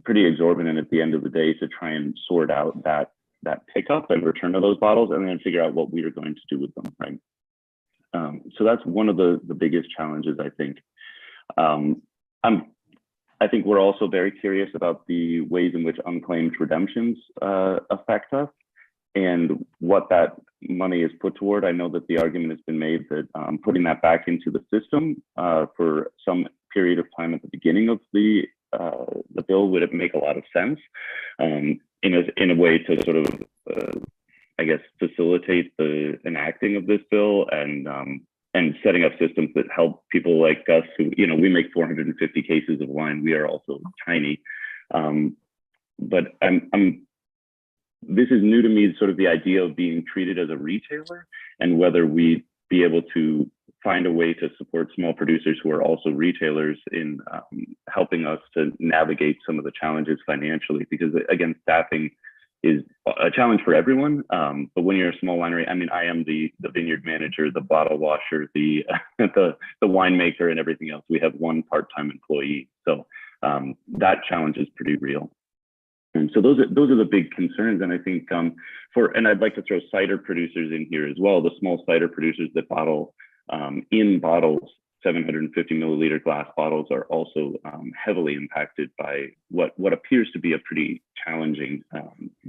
pretty exorbitant at the end of the day to try and sort out that pickup and return of those bottles, and then figure out what we are going to do with them, right? So that's one of the biggest challenges, I think. I think we're also very curious about the ways in which unclaimed redemptions affect us and what that money is put toward. I know that the argument has been made that putting that back into the system for some period of time at the beginning of the bill would make a lot of sense in a way to sort of I guess, facilitate the enacting of this bill and setting up systems that help people like us who, we make 450 cases of wine. We are also tiny. But this is new to me, sort of the idea of being treated as a retailer and whether we be able to find a way to support small producers who are also retailers in helping us to navigate some of the challenges financially, because again, staffing is a challenge for everyone. But when you're a small winery, I mean, I am the vineyard manager, the bottle washer, the winemaker, and everything else. We have one part-time employee, so that challenge is pretty real. And so those are the big concerns. And I think and I'd like to throw cider producers in here as well. The small cider producers that bottle in bottles, 750 milliliter glass bottles, are also heavily impacted by what appears to be a pretty challenging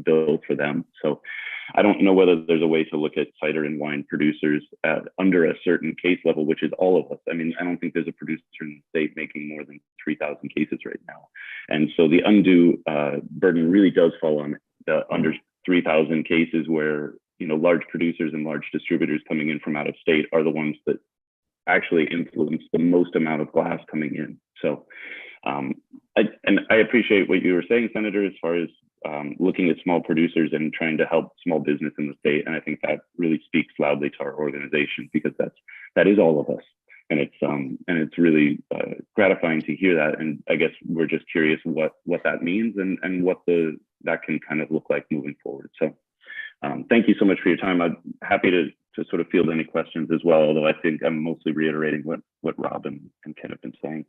bill for them. So I don't know whether there's a way to look at cider and wine producers under a certain case level, which is all of us. I mean, I don't think there's a producer in the state making more than 3,000 cases right now. And so the undue burden really does fall on the under 3,000 cases where, large producers and large distributors coming in from out of state are the ones that actually influence the most amount of glass coming in. So, I appreciate what you were saying, Senator, as far as looking at small producers and trying to help small business in the state. And I think that really speaks loudly to our organization, because that is all of us. And it's really gratifying to hear that. And I guess we're just curious what that means and what that can kind of look like moving forward. So thank you so much for your time. I'm happy to sort of field any questions as well, although I think I'm mostly reiterating what Rob and Ken have been saying.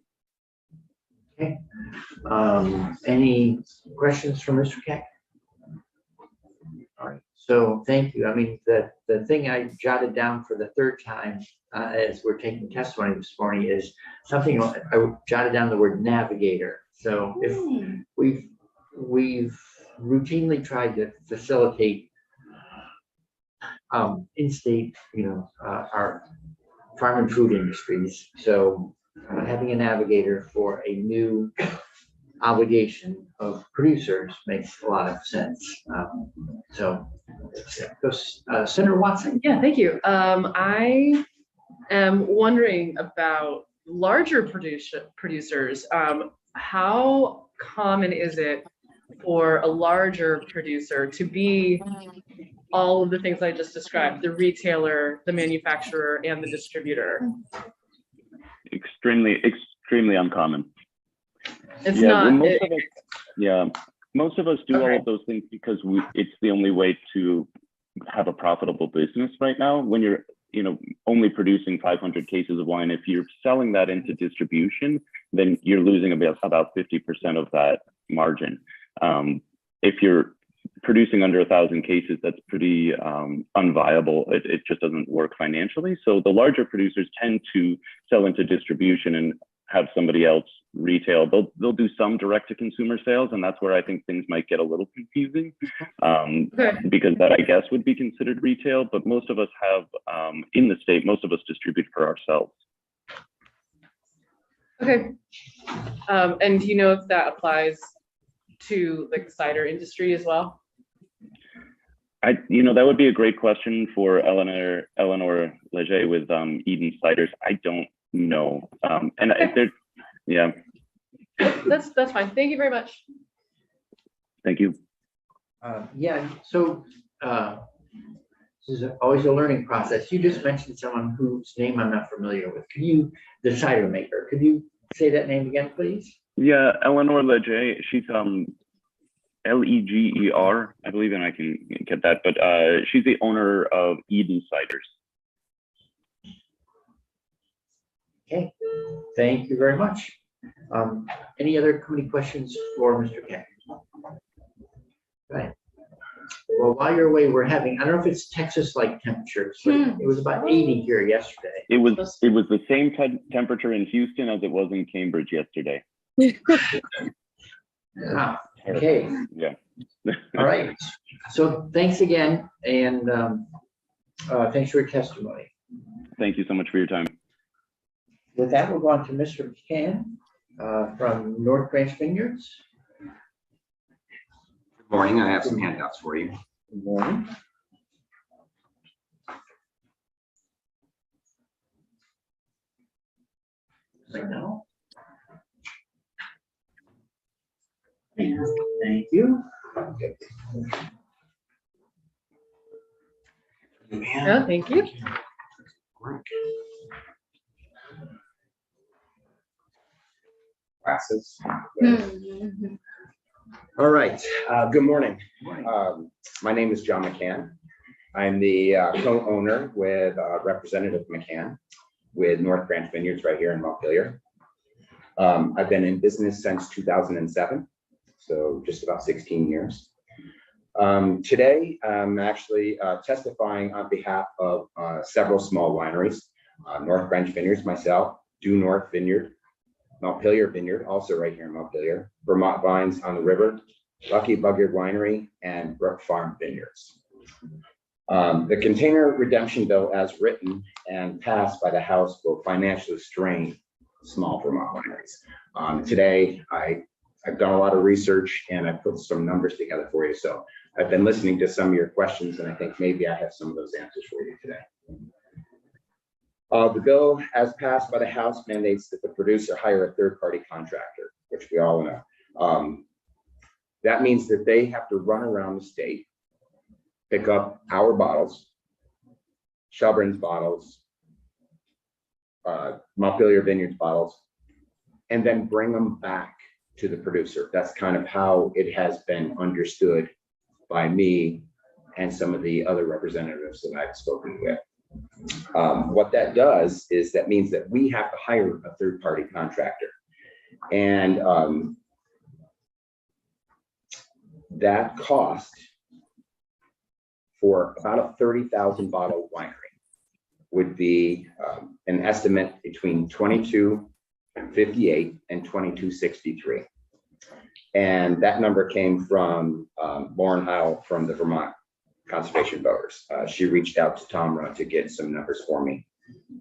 Okay. Any questions from Mr. Keck? All right. So thank you. I mean, the thing I jotted down for the third time as we're taking testimony this morning is something I jotted down, the word navigator. So if we've routinely tried to facilitate in-state, our farm and food industries. So having a navigator for a new obligation of producers makes a lot of sense. Senator Watson. Yeah, thank you. I am wondering about larger producers. How common is it for a larger producer to be all of the things I just described, the retailer, the manufacturer, and the distributor? Extremely uncommon. It's Yeah, not. Most of us do all Okay. of those things because it's the only way to have a profitable business right now. When you're, only producing 500 cases of wine, if you're selling that into distribution, then you're losing about 50% of that margin. If you're producing under 1,000 cases, that's pretty unviable. It just doesn't work financially. So the larger producers tend to sell into distribution and have somebody else retail. They'll do some direct to consumer sales, and that's where I think things might get a little confusing, because that, I guess, would be considered retail. But most of us have in the state, most of us distribute for ourselves. Okay. And do you know if that applies to like the cider industry as well? That would be a great question for Eleanor Leger with Eden Ciders. I don't know. And yeah. That's fine. Thank you very much. Thank you. So this is always a learning process. You just mentioned someone whose name I'm not familiar with. The cider maker, could you say that name again, please? Yeah, Eleanor Leger. She's Leger, I believe, and I can get that, but she's the owner of Eden Ciders. Okay, thank you very much. Any other committee questions for Mr. Keck? Right. Well, while you're away, I don't know if it's Texas-like temperatures, but it was about 80 here yesterday. It was the same temperature in Houston as it was in Cambridge yesterday. Okay. Yeah. All right. So thanks again, and thanks for your testimony. Thank you so much for your time. With that, we'll go on to Mr. McCann from North Branch Vineyards. Good morning. I have some handouts for you. Good morning. Right now. Thank you. Yeah, thank you. Glasses. All right. Good morning. My name is John McCann. I'm the co-owner with Representative McCann with North Branch Vineyards right here in Montpelier. I've been in business since 2007, so just about 16 years. Today, I'm actually testifying on behalf of several small wineries, North Branch Vineyards, myself, Due North Vineyard, Montpelier Vineyard, also right here in Montpelier, Vermont Vines on the River, Lucky Bugyard Winery, and Brook Farm Vineyards. The container redemption bill as written and passed by the House will financially strain small Vermont wineries. Today, I've done a lot of research and I put some numbers together for you. So I've been listening to some of your questions and I think maybe I have some of those answers for you today. The bill as passed by the House mandates that the producer hire a third-party contractor, which we all know. That means that they have to run around the state, pick up our bottles, Shelburne's bottles, Montpelier Vineyards bottles, and then bring them back to the producer. That's kind of how it has been understood by me and some of the other representatives that I've spoken with. What that does is that means that we have to hire a third-party contractor. And that cost for about a 30,000 bottle winery would be an estimate between $22.58 and $22.63. And that number came from Lauren Heil from the Vermont Conservation Voters. She reached out to Tomra to get some numbers for me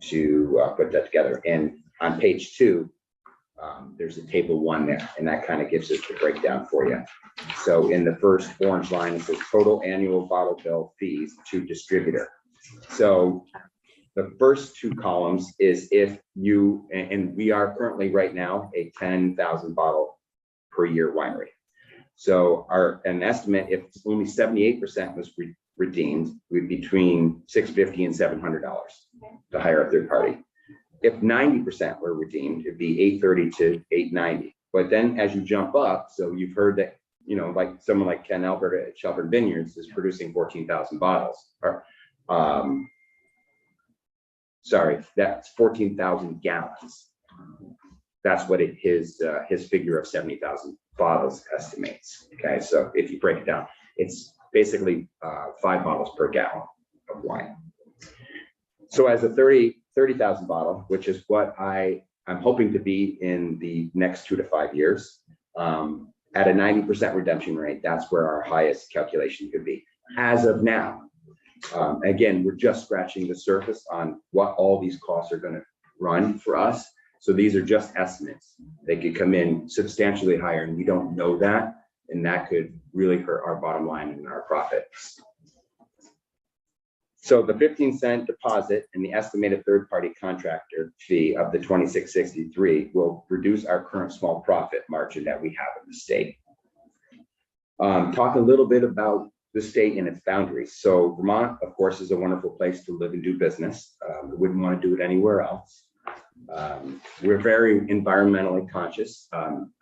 to put that together. And on page 2, there's a table 1 there, and that kind of gives us the breakdown for you. So in the first orange line, it says total annual bottle bill fees to distributor. So the first 2 columns is if you, and we are currently right now a 10,000 bottle per year winery. So an estimate, if only 78% was redeemed, would be between $650 and $700 to hire a third party. If 90% were redeemed, it'd be $830 to $890. But then as you jump up, so you've heard that, you know, like someone like Ken Albert at Shelburne Vineyards is producing 14,000 bottles. Or, sorry, that's 14,000 gallons. That's what his figure of 70,000 bottles estimates. Okay, so if you break it down, it's basically 5 bottles per gallon of wine. So as a 30,000 bottle, which is what I'm hoping to be in the next 2 to 5 years, at a 90% redemption rate, that's where our highest calculation could be. As of now, again, we're just scratching the surface on what all these costs are going to run for us. So these are just estimates. They could come in substantially higher, and we don't know that, and that could really hurt our bottom line and our profits. So the 15-cent deposit and the estimated third-party contractor fee of the $26.63 will reduce our current small profit margin that we have in the state. Talk a little bit about the state and its boundaries. So Vermont, of course, is a wonderful place to live and do business. We wouldn't want to do it anywhere else. We're very environmentally conscious.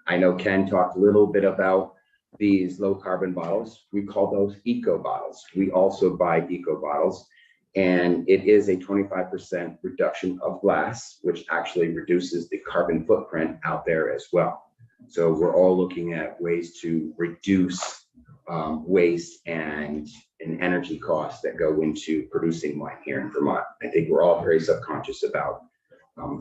I know Ken talked a little bit about these low carbon bottles. We call those eco bottles. We also buy eco bottles, and it is a 25% reduction of glass, which actually reduces the carbon footprint out there as well. So we're all looking at ways to reduce waste and energy costs that go into producing wine here in Vermont. I think we're all very subconscious about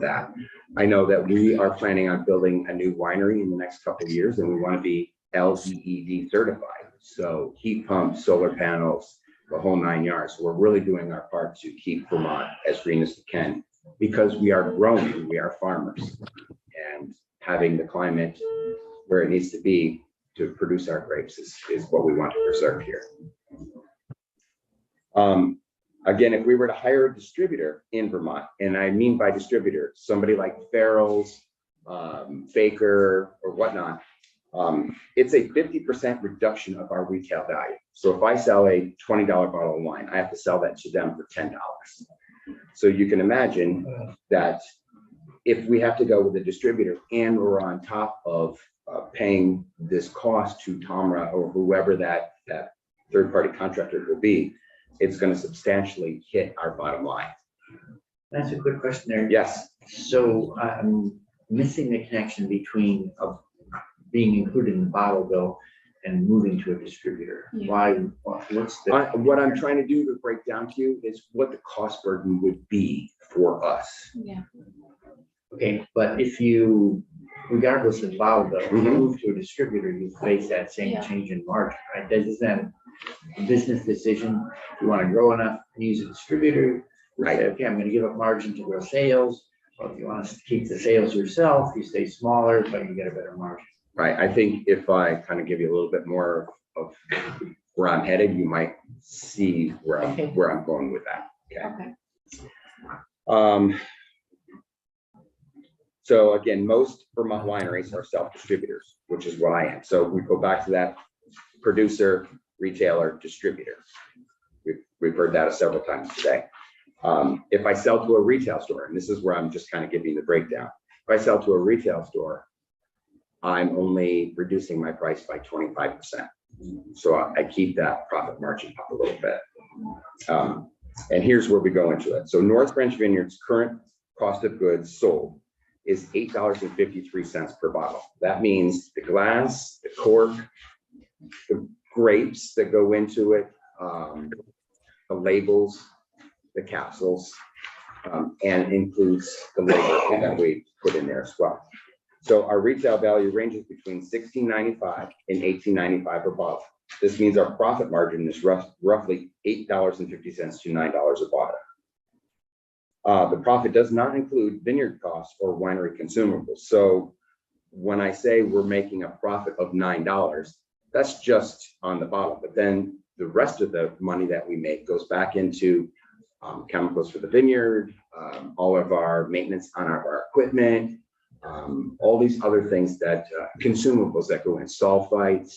that. I know that we are planning on building a new winery in the next couple of years, and we want to be LEED certified. So heat pumps, solar panels, the whole 9 yards. So we're really doing our part to keep Vermont as green as we can, because we are growing, we are farmers, and having the climate where it needs to be to produce our grapes is what we want to preserve here. Again, if we were to hire a distributor in Vermont, and I mean by distributor, somebody like Farrell's, Faker, or whatnot, it's a 50% reduction of our retail value. So if I sell a $20 bottle of wine, I have to sell that to them for $10. So you can imagine that if we have to go with a distributor and we're on top of paying this cost to TOMRA or whoever that third-party contractor will be, it's going to substantially hit our bottom line. That's a good question there. Yes. So I'm missing the connection between being included in the bottle bill and moving to a distributor. Yeah. Why? What's the? What I'm trying to do to break down to you is what the cost burden would be for us. Yeah. Okay, but if you, regardless of bottle bill, if you Mhm. move to a distributor, you face that same Yeah. change in margin, right? Is that a business decision? If you want to grow enough and use a distributor, Right. say, okay, I'm going to give up margin to grow sales. Or if you want to keep the sales yourself, you stay smaller, but you get a better margin. Right. I think if I kind of give you a little bit more of where I'm headed, you might see where Okay. I'm going with that. Okay. So again, most Vermont wineries are self-distributors, which is what I am. So we go back to that producer, retailer, distributor. We've heard that several times today. If I sell to a retail store, and this is where I'm just kind of giving the breakdown. If I sell to a retail store, I'm only reducing my price by 25%. So I keep that profit margin up a little bit. And here's where we go into it. So North Branch Vineyard's current cost of goods sold is $8.53 per bottle. That means the glass, the cork, the grapes that go into it, the labels, the capsules, and includes the label that we put in there as well. So our retail value ranges between $16.95 and $18.95 per bottle. This means our profit margin is roughly $8.50 to $9 a The profit does not include vineyard costs or winery consumables. So when I say we're making a profit of $9, that's just on the bottle. But then the rest of the money that we make goes back into chemicals for the vineyard, all of our maintenance on our equipment, all these other things that consumables that go in, sulfites,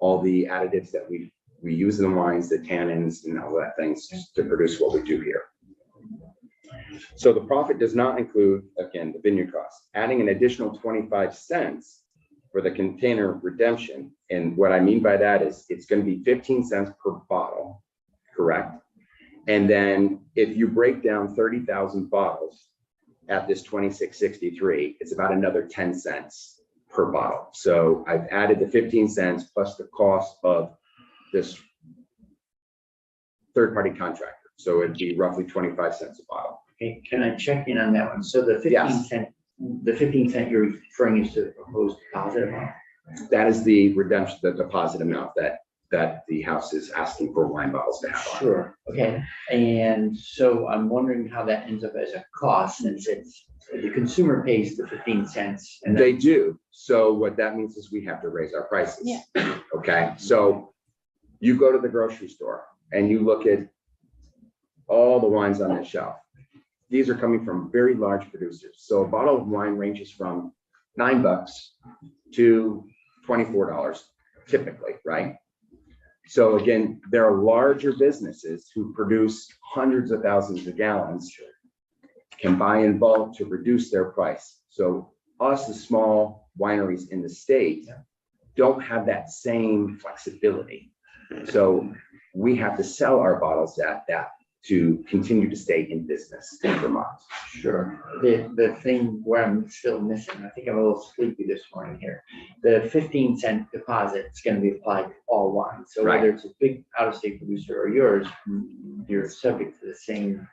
all the additives that we use in the wines, the tannins and all that things to produce what we do here. So the profit does not include, again, the vineyard costs. Adding an additional 25 cents for the container redemption. And what I mean by that is it's going to be 15 cents per bottle, correct? And then if you break down 30,000 bottles at this 26.63, it's about another 10 cents per bottle. So I've added the 15 cents plus the cost of this third-party contractor. So it'd be roughly 25 cents a bottle. Okay, can I check in on that one? So the 15 Yes. cent, the 15 cent you're referring is to the proposed deposit amount? That is the redemption, the deposit amount that the house is asking for wine bottles to have on. Sure, okay. And so I'm wondering how that ends up as a cost, since it's, the consumer pays the 15 cents. And They do. So what that means is we have to raise our prices. Yeah. Okay, so you go to the grocery store and you look at all the wines on the shelf. These are coming from very large producers. So a bottle of wine ranges from $9 to $24 typically, right? So again, there are larger businesses who produce hundreds of thousands of gallons, can buy in bulk to reduce their price. So us, the small wineries in the state, don't have that same flexibility. So we have to sell our bottles at that to continue to stay in business in Vermont. sure, the thing where I'm still missing, I think I'm a little sleepy this morning here. The 15 cent deposit is going to be applied to all wines. So Right. whether it's a big out-of-state producer or yours, you're subject to the same.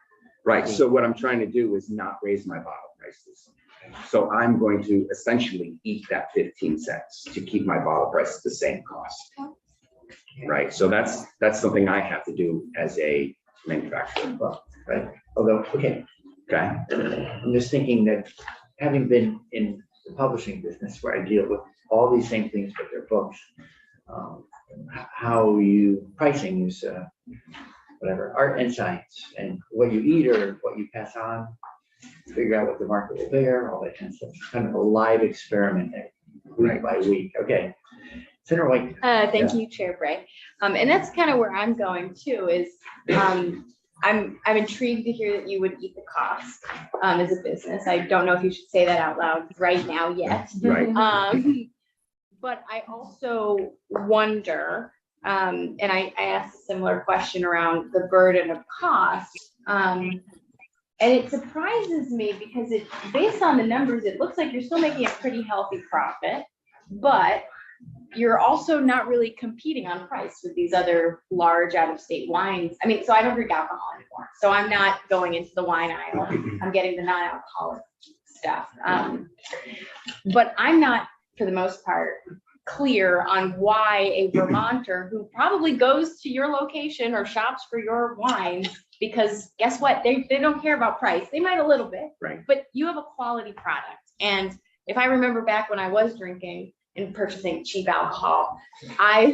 Right, so what I'm trying to do is not raise my bottle prices. So I'm going to essentially eat that 15 cents to keep my bottle price the same cost. Right, so that's something I have to do as a manufacturer. Well, right, although, okay, Okay, I'm just thinking that having been in the publishing business where I deal with all these same things with their books, how you pricing is whatever, art and science, and what you eat or what you pass on, figure out what the market will bear, all that kind of stuff. It's kind of a live experiment week by week. Okay. Senator White. Thank you, Chair Bray. And that's kind of where I'm going too, is I'm intrigued to hear that you would eat the cost as a business. I don't know if you should say that out loud right now yet. right. But I also wonder, and I asked a similar question around the burden of cost. And it surprises me because it, based on the numbers, it looks like you're still making a pretty healthy profit, but you're also not really competing on price with these other large out-of-state wines. I mean, so I don't drink alcohol anymore. So I'm not going into the wine aisle. I'm getting the non-alcoholic stuff. But I'm not, for the most part, clear on why a Vermonter who probably goes to your location or shops for your wines, because guess what? They don't care about price. They might a little bit, Right. but you have a quality product. And if I remember back when I was drinking and purchasing cheap alcohol, I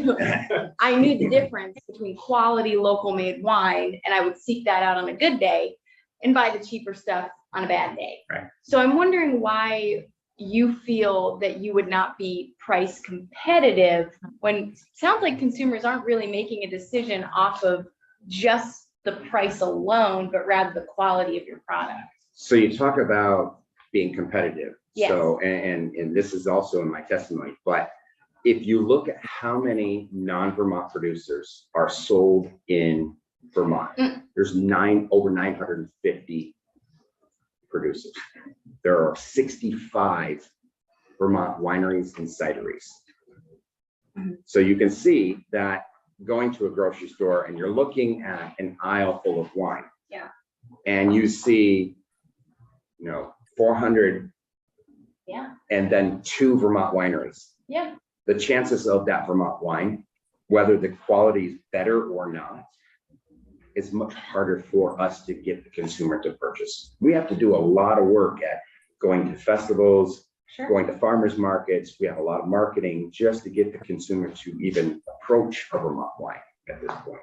knew the difference between quality local made wine, and I would seek that out on a good day and buy the cheaper stuff on a bad day. Right. So I'm wondering why you feel that you would not be price competitive when it sounds like consumers aren't really making a decision off of just the price alone, but rather the quality of your product. So you talk about being competitive. Yes. So, and this is also in my testimony, but if you look at how many non-Vermont producers are sold in Vermont, there's over 950 producers. There are 65 Vermont wineries and cideries. So you can see that going to a grocery store and you're looking at an aisle full of wine. Yeah. And you see, 400 Yeah. and then 2 Vermont wineries. Yeah. The chances of that Vermont wine, whether the quality is better or not, it's much harder for us to get the consumer to purchase. We have to do a lot of work at going to festivals, Sure. going to farmers markets. We have a lot of marketing just to get the consumer to even approach a Vermont wine at this point.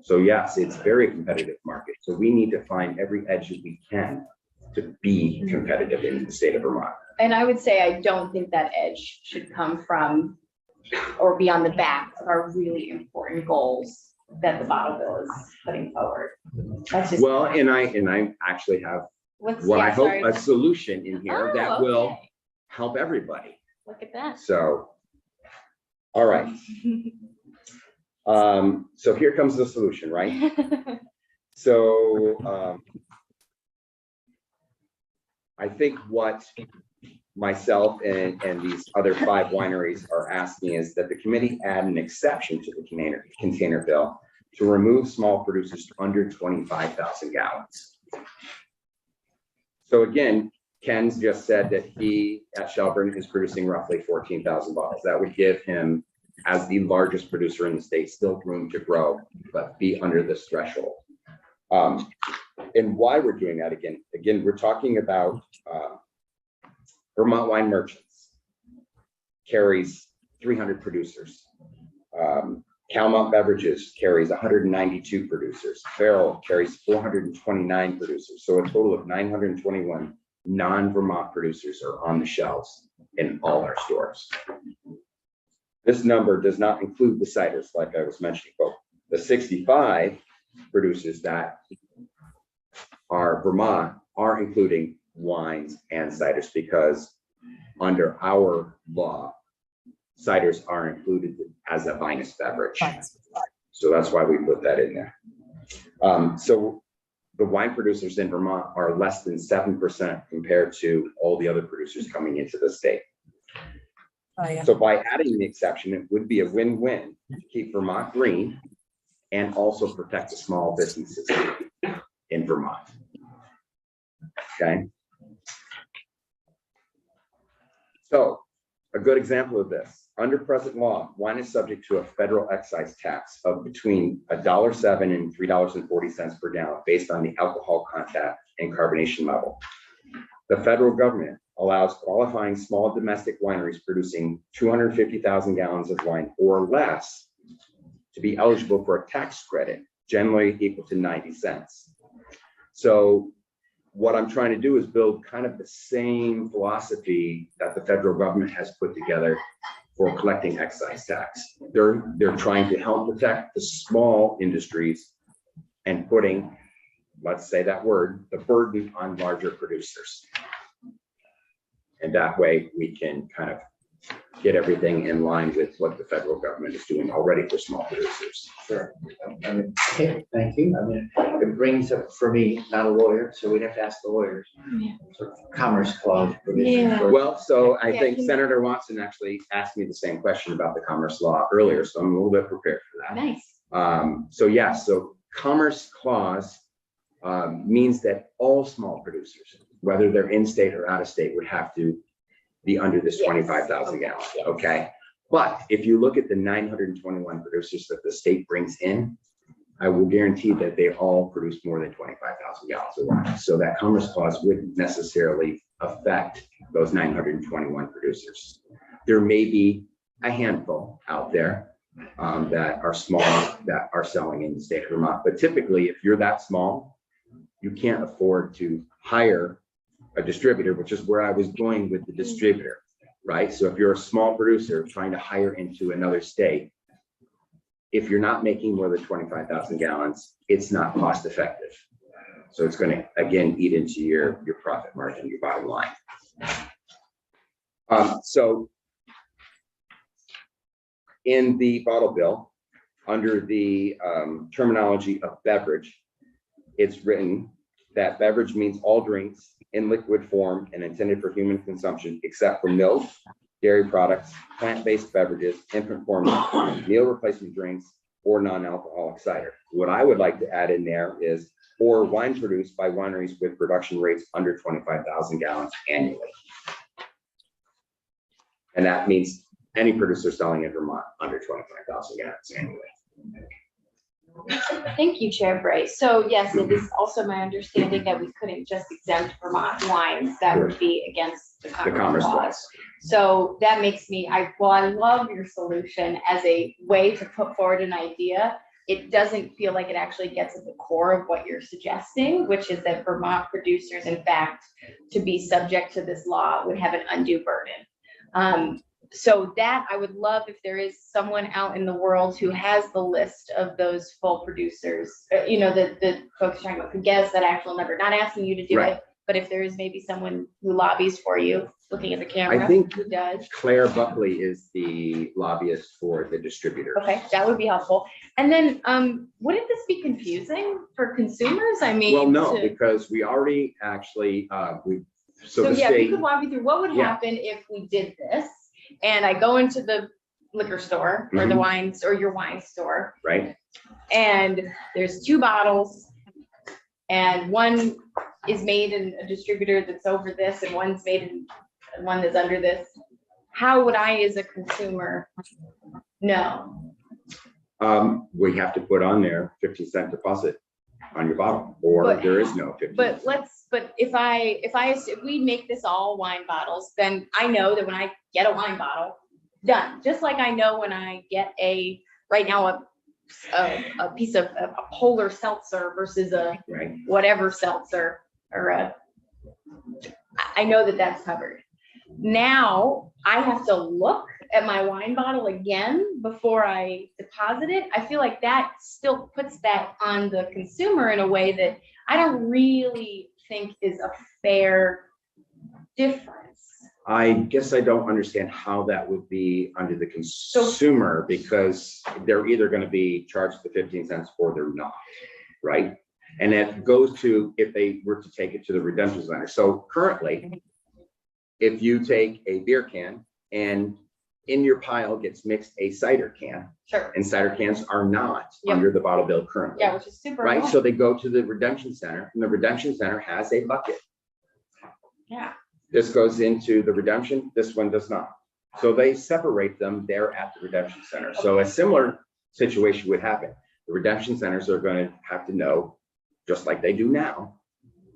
So yes, it's very competitive market. So we need to find every edge that we can to be competitive in the state of Vermont. And I would say, I don't think that edge should come from or be on the back of our really important goals that the bottle bill is putting forward. That's just. Well, and I actually have What's, what I yeah, hope sorry. a solution in here that Oh, will okay. help everybody. Look at that. So, all right. So here comes the solution, right? So, I think what myself and these other 5 wineries are asking is that the committee add an exception to the container bill to remove small producers to under 25,000 gallons. So again, Ken's just said that he at Shelburne is producing roughly 14,000 bottles. That would give him, as the largest producer in the state, still room to grow, but be under this threshold. And why we're doing that again, we're talking about Vermont Wine Merchants carries 300 producers. Calmont Beverages carries 192 producers. Farrell carries 429 producers. So a total of 921 non-Vermont producers are on the shelves in all our stores. This number does not include the ciders, like I was mentioning, but the 65 producers that are Vermont are including wines and ciders, because under our law, ciders are included as a vinous beverage. So that's why we put that in there. So the wine producers in Vermont are less than 7% compared to all the other producers coming into the state. So by adding the exception, it would be a win-win to keep Vermont green and also protect the small businesses in Vermont. Okay. So a good example of this, under present law, wine is subject to a federal excise tax of between $1.07 and $3.40 per gallon based on the alcohol content and carbonation level. The federal government allows qualifying small domestic wineries producing 250,000 gallons of wine or less to be eligible for a tax credit, generally equal to 90 cents. So what I'm trying to do is build kind of the same philosophy that the federal government has put together for collecting excise tax. They're trying to help protect the small industries and putting, let's say that word, the burden on larger producers. And that way we can kind of get everything in line with what the federal government is doing already for small producers. Sure. I mean, okay, thank you. I mean, it brings up, for me, not a lawyer, so we'd have to ask the lawyers. Yeah. Sort of Commerce Clause provision. Yeah. for- Well, so I Yeah, think can- Senator Watson actually asked me the same question about the commerce law earlier, so I'm a little bit prepared for that. Nice. So yeah, so Commerce Clause means that all small producers, whether they're in state or out of state, would have to be under this Yes. 25,000 gallons, Yes. okay? But if you look at the 921 producers that the state brings in, I will guarantee that they all produce more than 25,000 gallons of wine. So that Commerce Clause wouldn't necessarily affect those 921 producers. There may be a handful out there that are small, that are selling in the state of Vermont. But typically, if you're that small, you can't afford to hire a distributor, which is where I was going with the distributor, right? So if you're a small producer trying to hire into another state, if you're not making more than 25,000 gallons, it's not cost effective. So it's going to, again, eat into your profit margin, your bottom line. So in the bottle bill, under the terminology of beverage, it's written that beverage means all drinks in liquid form and intended for human consumption, except for milk, dairy products, plant-based beverages, infant formula, meal replacement drinks, or non-alcoholic cider. What I would like to add in there is, or wine produced by wineries with production rates under 25,000 gallons annually. And that means any producer selling in Vermont under 25,000 gallons annually. Thank you, Chair Bray. So yes, it is also my understanding that we couldn't just exempt Vermont wines. That would be against the The commerce commerce laws. laws. So that makes me, I love your solution as a way to put forward an idea. It doesn't feel like it actually gets at the core of what you're suggesting, which is that Vermont producers, in fact, to be subject to this law would have an undue burden. So that I would love if there is someone out in the world who has the list of those full producers, the folks talking about, who gets that actual number, not asking you to do Right. it, but if there is maybe someone who lobbies for you, looking at the camera. I think Who does. Claire Buckley is the lobbyist for the distributor. Okay, that would be helpful. And then, wouldn't this be confusing for consumers? I mean. Well, no, to- because we already actually, so So the yeah, if you state, could walk me through what would Yeah. happen if we did this? And I go into the liquor store or the Mhm. wines or your wine store, right? and there's 2 bottles. And one is made in a distributor that's over this and one's made in one that's under this. How would I, as a consumer, know? We have to put on there 50-cent deposit on your bottle, or But- there is no 50. But if we make this all wine bottles, then I know that when I get a wine bottle, done. Just like I know when I get right now, a piece of a polar seltzer versus a Right, whatever seltzer or I know that that's covered. Now I have to look at my wine bottle again before I deposit it. I feel like that still puts that on the consumer in a way that I don't really think is a fair difference. I guess I don't understand how that would be under the consumer, because they're either gonna be charged the 15 cents or they're not, right? And that goes to if they were to take it to the redemption center. So currently, if you take a beer can and in your pile gets mixed a cider can, Sure. and cider cans are not Yep. under the bottle bill currently. Yeah, which is super. Right, annoying. so they go to the redemption center, and the redemption center has a bucket. Yeah. This goes into the redemption, this one does not. So they separate them there at the redemption center. So a similar situation would happen. The redemption centers are gonna have to know, just like they do now,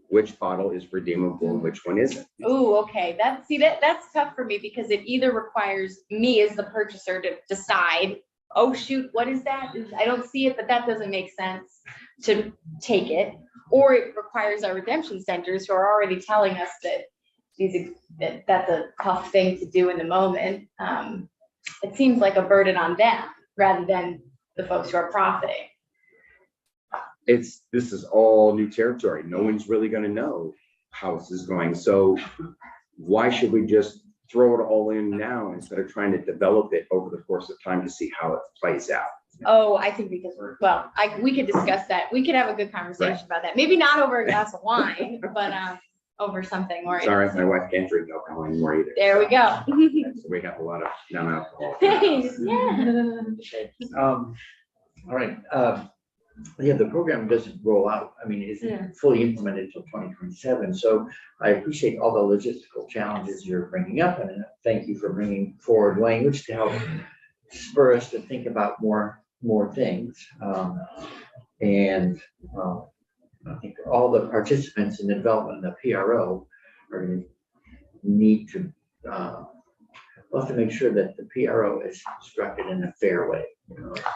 which bottle is redeemable and which one isn't. Ooh, okay, that's tough for me because it either requires me as the purchaser to decide, oh shoot, what is that? I don't see it, but that doesn't make sense to take it. Or it requires our redemption centers who are already telling us that that's a tough thing to do in the moment. It seems like a burden on them rather than the folks who are profiting. This is all new territory. No one's really gonna know how this is going. So why should we just throw it all in now instead of trying to develop it over the course of time to see how it plays out? Oh, I think because we could discuss that. We could have a good conversation about that. Maybe not over a glass of wine, but over something more. Sorry, my wife can't drink alcohol anymore either. There we go. So we have a lot of non-alcohol. Thanks, yeah. All right, yeah, the program doesn't roll out, I mean, isn't fully implemented until 2027. So I appreciate all the logistical challenges you're bringing up, and thank you for bringing forward language to help spur us to think about more things. I think all the participants in the development of the PRO are going to need to we'll have to make sure that the PRO is constructed in a fair way.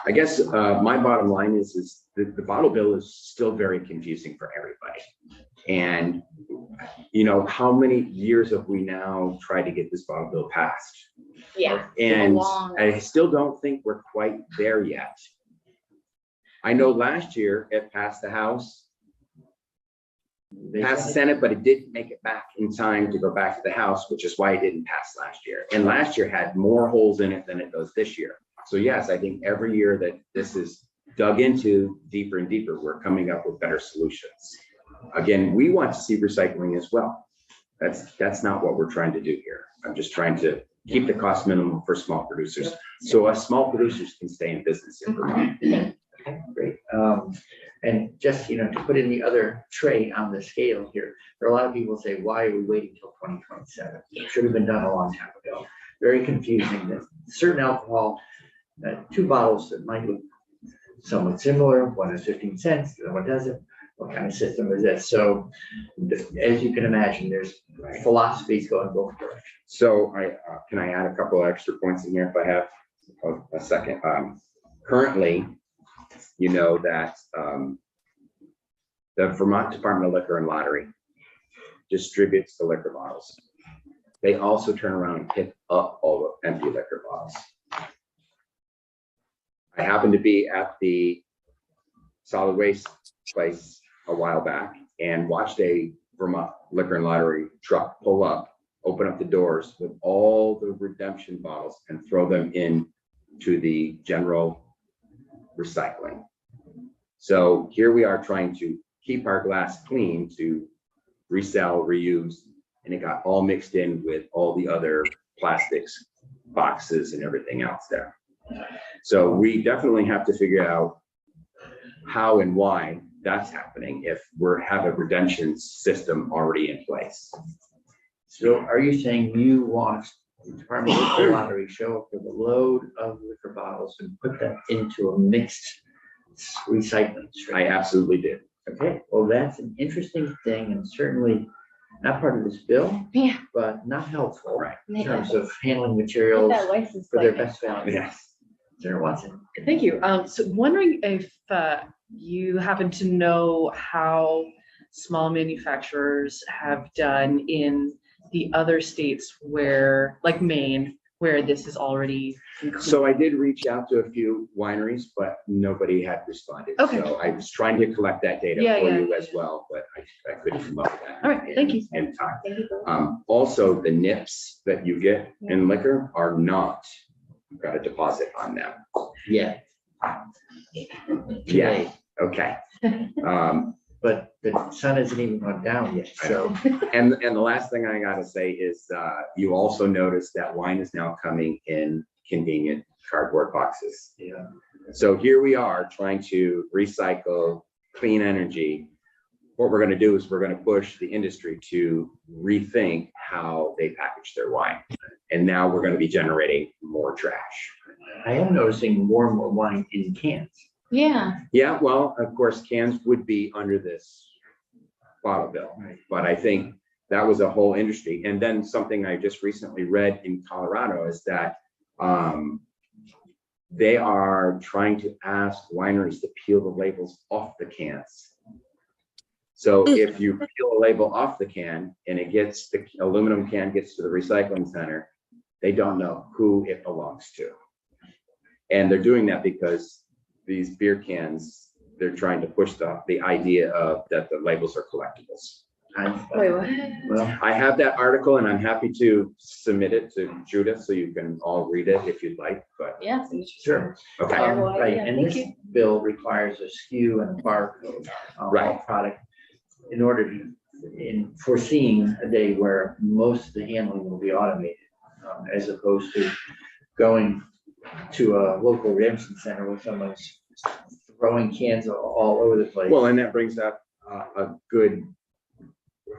I guess my bottom line is the bottle bill is still very confusing for everybody. And, how many years have we now tried to get this bottle bill passed? Yeah. And long. I still don't think we're quite there yet. I know last year it passed the House, passed the Senate, but it didn't make it back in time to go back to the House, which is why it didn't pass last year. And last year had more holes in it than it does this year. So yes, I think every year that this is dug into deeper and deeper, we're coming up with better solutions. Again, we want to see recycling as well. That's not what we're trying to do here. I'm just trying to keep the cost minimum for small producers. So us small producers can stay in business in Vermont. Okay, great. And just, to put in the other tray on the scale here, there are a lot of people say, why are we waiting till 2027? It should have been done a long time ago. Very confusing that certain alcohol, 2 bottles that might look somewhat similar, one is 15 cents, the other one doesn't. What kind of system is this? So as you can imagine, there's philosophies going both directions. So can I add a couple of extra points in here if I have a second? Currently, you know that the Vermont Department of Liquor and Lottery distributes the liquor bottles. They also turn around and pick up all the empty liquor bottles. I happened to be at the solid waste place a while back and watched a Vermont Liquor and Lottery truck pull up, open up the doors with all the redemption bottles and throw them in to the general recycling. So here we are trying to keep our glass clean to resell, reuse, and it got all mixed in with all the other plastics, boxes and everything else there. So we definitely have to figure out how and why that's happening if we have a redemption system already in place. So are you saying you watched the Department of Liquor Lottery show up with a load of liquor bottles and put them into a mixed recycling stream? I absolutely did. Okay, well, that's an interesting thing and certainly not part of this bill, Yeah. but not helpful Right. in terms of handling materials That license for their plate. best value. Yes. Senator Watson. Thank you. So wondering if you happen to know how small manufacturers have done in the other states where, like Maine, where this is already included. So I did reach out to a few wineries, but nobody had responded. Okay. So I was trying to collect that data Yeah, for yeah. you as well, but I couldn't come up with that. All right, thank you. In time. Thank you. Also, the nips that you get in liquor are not got a deposit on them. Yeah. Yeah, okay. But the sun hasn't even gone down yet, so. And the last thing I gotta say is, you also notice that wine is now coming in convenient cardboard boxes. Yeah. So here we are trying to recycle clean energy. What we're gonna do is we're gonna push the industry to rethink how they package their wine. And now we're gonna be generating more trash. I am noticing more and more wine in cans. Yeah. Yeah, well, of course, cans would be under this bottle bill, but I think that was a whole industry. And then something I just recently read in Colorado is that they are trying to ask wineries to peel the labels off the cans. So if you peel a label off the can and it gets, the aluminum can gets to the recycling center, they don't know who it belongs to. And they're doing that because these beer cans, they're trying to push the idea of that the labels are collectibles. Wait, what? Well, I have that article and I'm happy to submit it to Judith so you can all read it if you'd like, but Yeah. sure. okay. Right, Yeah, and thank this you. bill requires a SKU and a barcode on all Right. product in order to, in foreseeing a day where most of the handling will be automated, as opposed to going to a local redemption center where someone's throwing cans all over the place. Well, and that brings up a good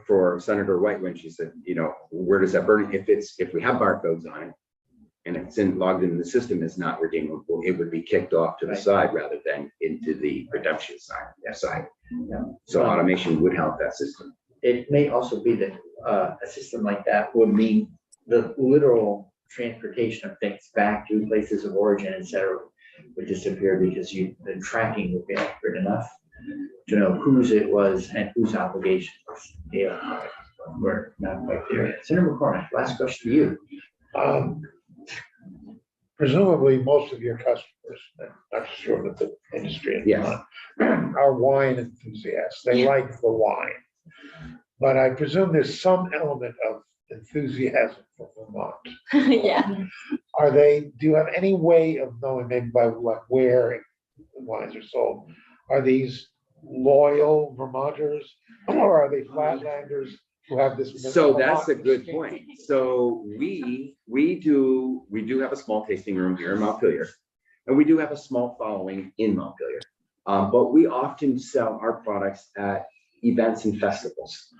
for Senator White when she said, you know, where does that burn? If we have barcodes on it and it's logged in the system is not redeemable, it would be kicked off to the Right. side rather than into the redemption side. Yeah. So automation would help that system. It may also be that a system like that would mean the literal transportation of things back to places of origin, et cetera, would disappear because the tracking would be accurate enough to know whose it was and whose obligation was. Yeah, we're not quite there yet. Senator McCormick, last question to you. Presumably, most of your customers, and I'm sure that the industry in Yes. Vermont, are wine enthusiasts. They like the wine. But I presume there's some element of enthusiasm for Vermont. Yeah. Do you have any way of knowing maybe by like where wines are sold? Are these loyal Vermonters or are they flatlanders who have this? So that's a good point. So we do have a small tasting room here in Montpelier, and we do have a small following in Montpelier. But we often sell our products at events and festivals.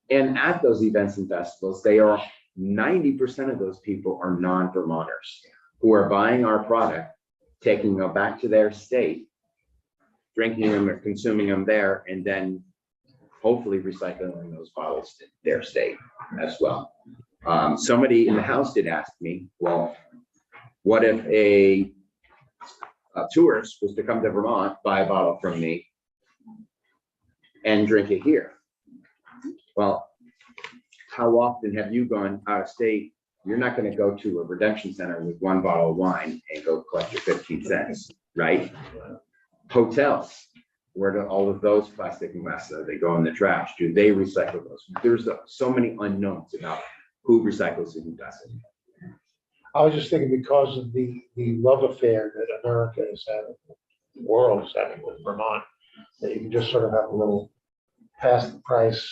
And at those events and festivals, 90% of those people are non-Vermonters who are buying our product, taking it back to their state drinking them or consuming them there, and then hopefully recycling those bottles to their state as well. Somebody in the house did ask me, well, what if a tourist was to come to Vermont, buy a bottle from me and drink it here? Well, how often have you gone out of state? You're not going to go to a redemption center with one bottle of wine and go collect your 15 cents, right? Hotels, where do all of those plastic masks, they go in the trash? Do they recycle those? There's so many unknowns about who recycles and who doesn't. I was just thinking because of the love affair that America is having, the world is having with Vermont, that you can just sort of have a little pass the price.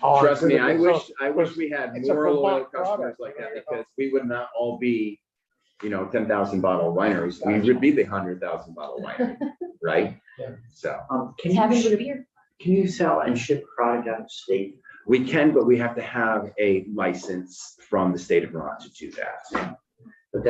on, Trust me, because I wish we had it's a more loyal Vermont customers product, like that, you know? because we would not all be, 10,000 bottle wineries. We would be the 100,000 bottle winery, right? Yeah. So Can It's having you, good beer. can you sell and ship product out of state? we can, but we have to have a license from the state of Vermont to do that. But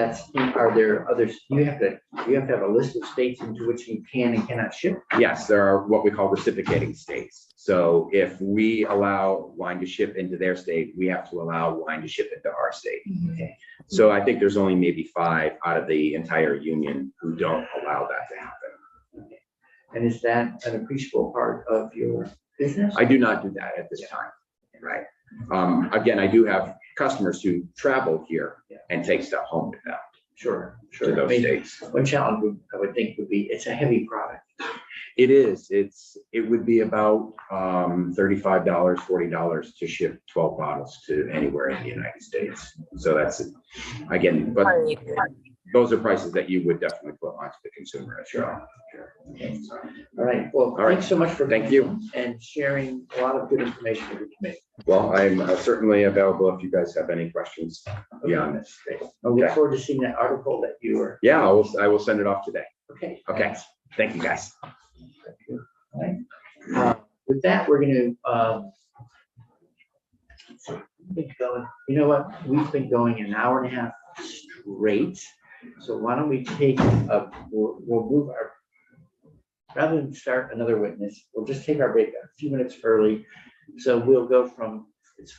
are there others, you have to have a list of states into which you can and cannot ship? Yes, there are what we call reciprocating states. So if we allow wine to ship into their state, we have to allow wine to ship into our state. Okay. So I think there's only maybe 5 out of the entire union who don't allow that to happen. And is that an appreciable part of your business? I do not do that at this time, right? Again, I do have customers who travel here and take stuff home with them Sure, to sure. I those mean, states. one challenge I would think would be, it's a heavy product. It is, it would be about $35, $40 to ship 12 bottles to anywhere in the United States. So that's, again, but those are prices that you would definitely put onto the consumer as well. Okay. All right, well, All right. thanks so much for. Thank you. And sharing a lot of good information with the committee. Well, I'm certainly available if you guys have any questions beyond this. I look Okay. forward to seeing that article that you were. Yeah, I will send it off today. Okay. Okay, thanks. thank you, guys. Thank you. All right. With that, we're gonna, you know what, we've been going an hour and a half straight. So why don't we take we'll move our, rather than start another witness, we'll just take our break a few minutes early. So we'll go from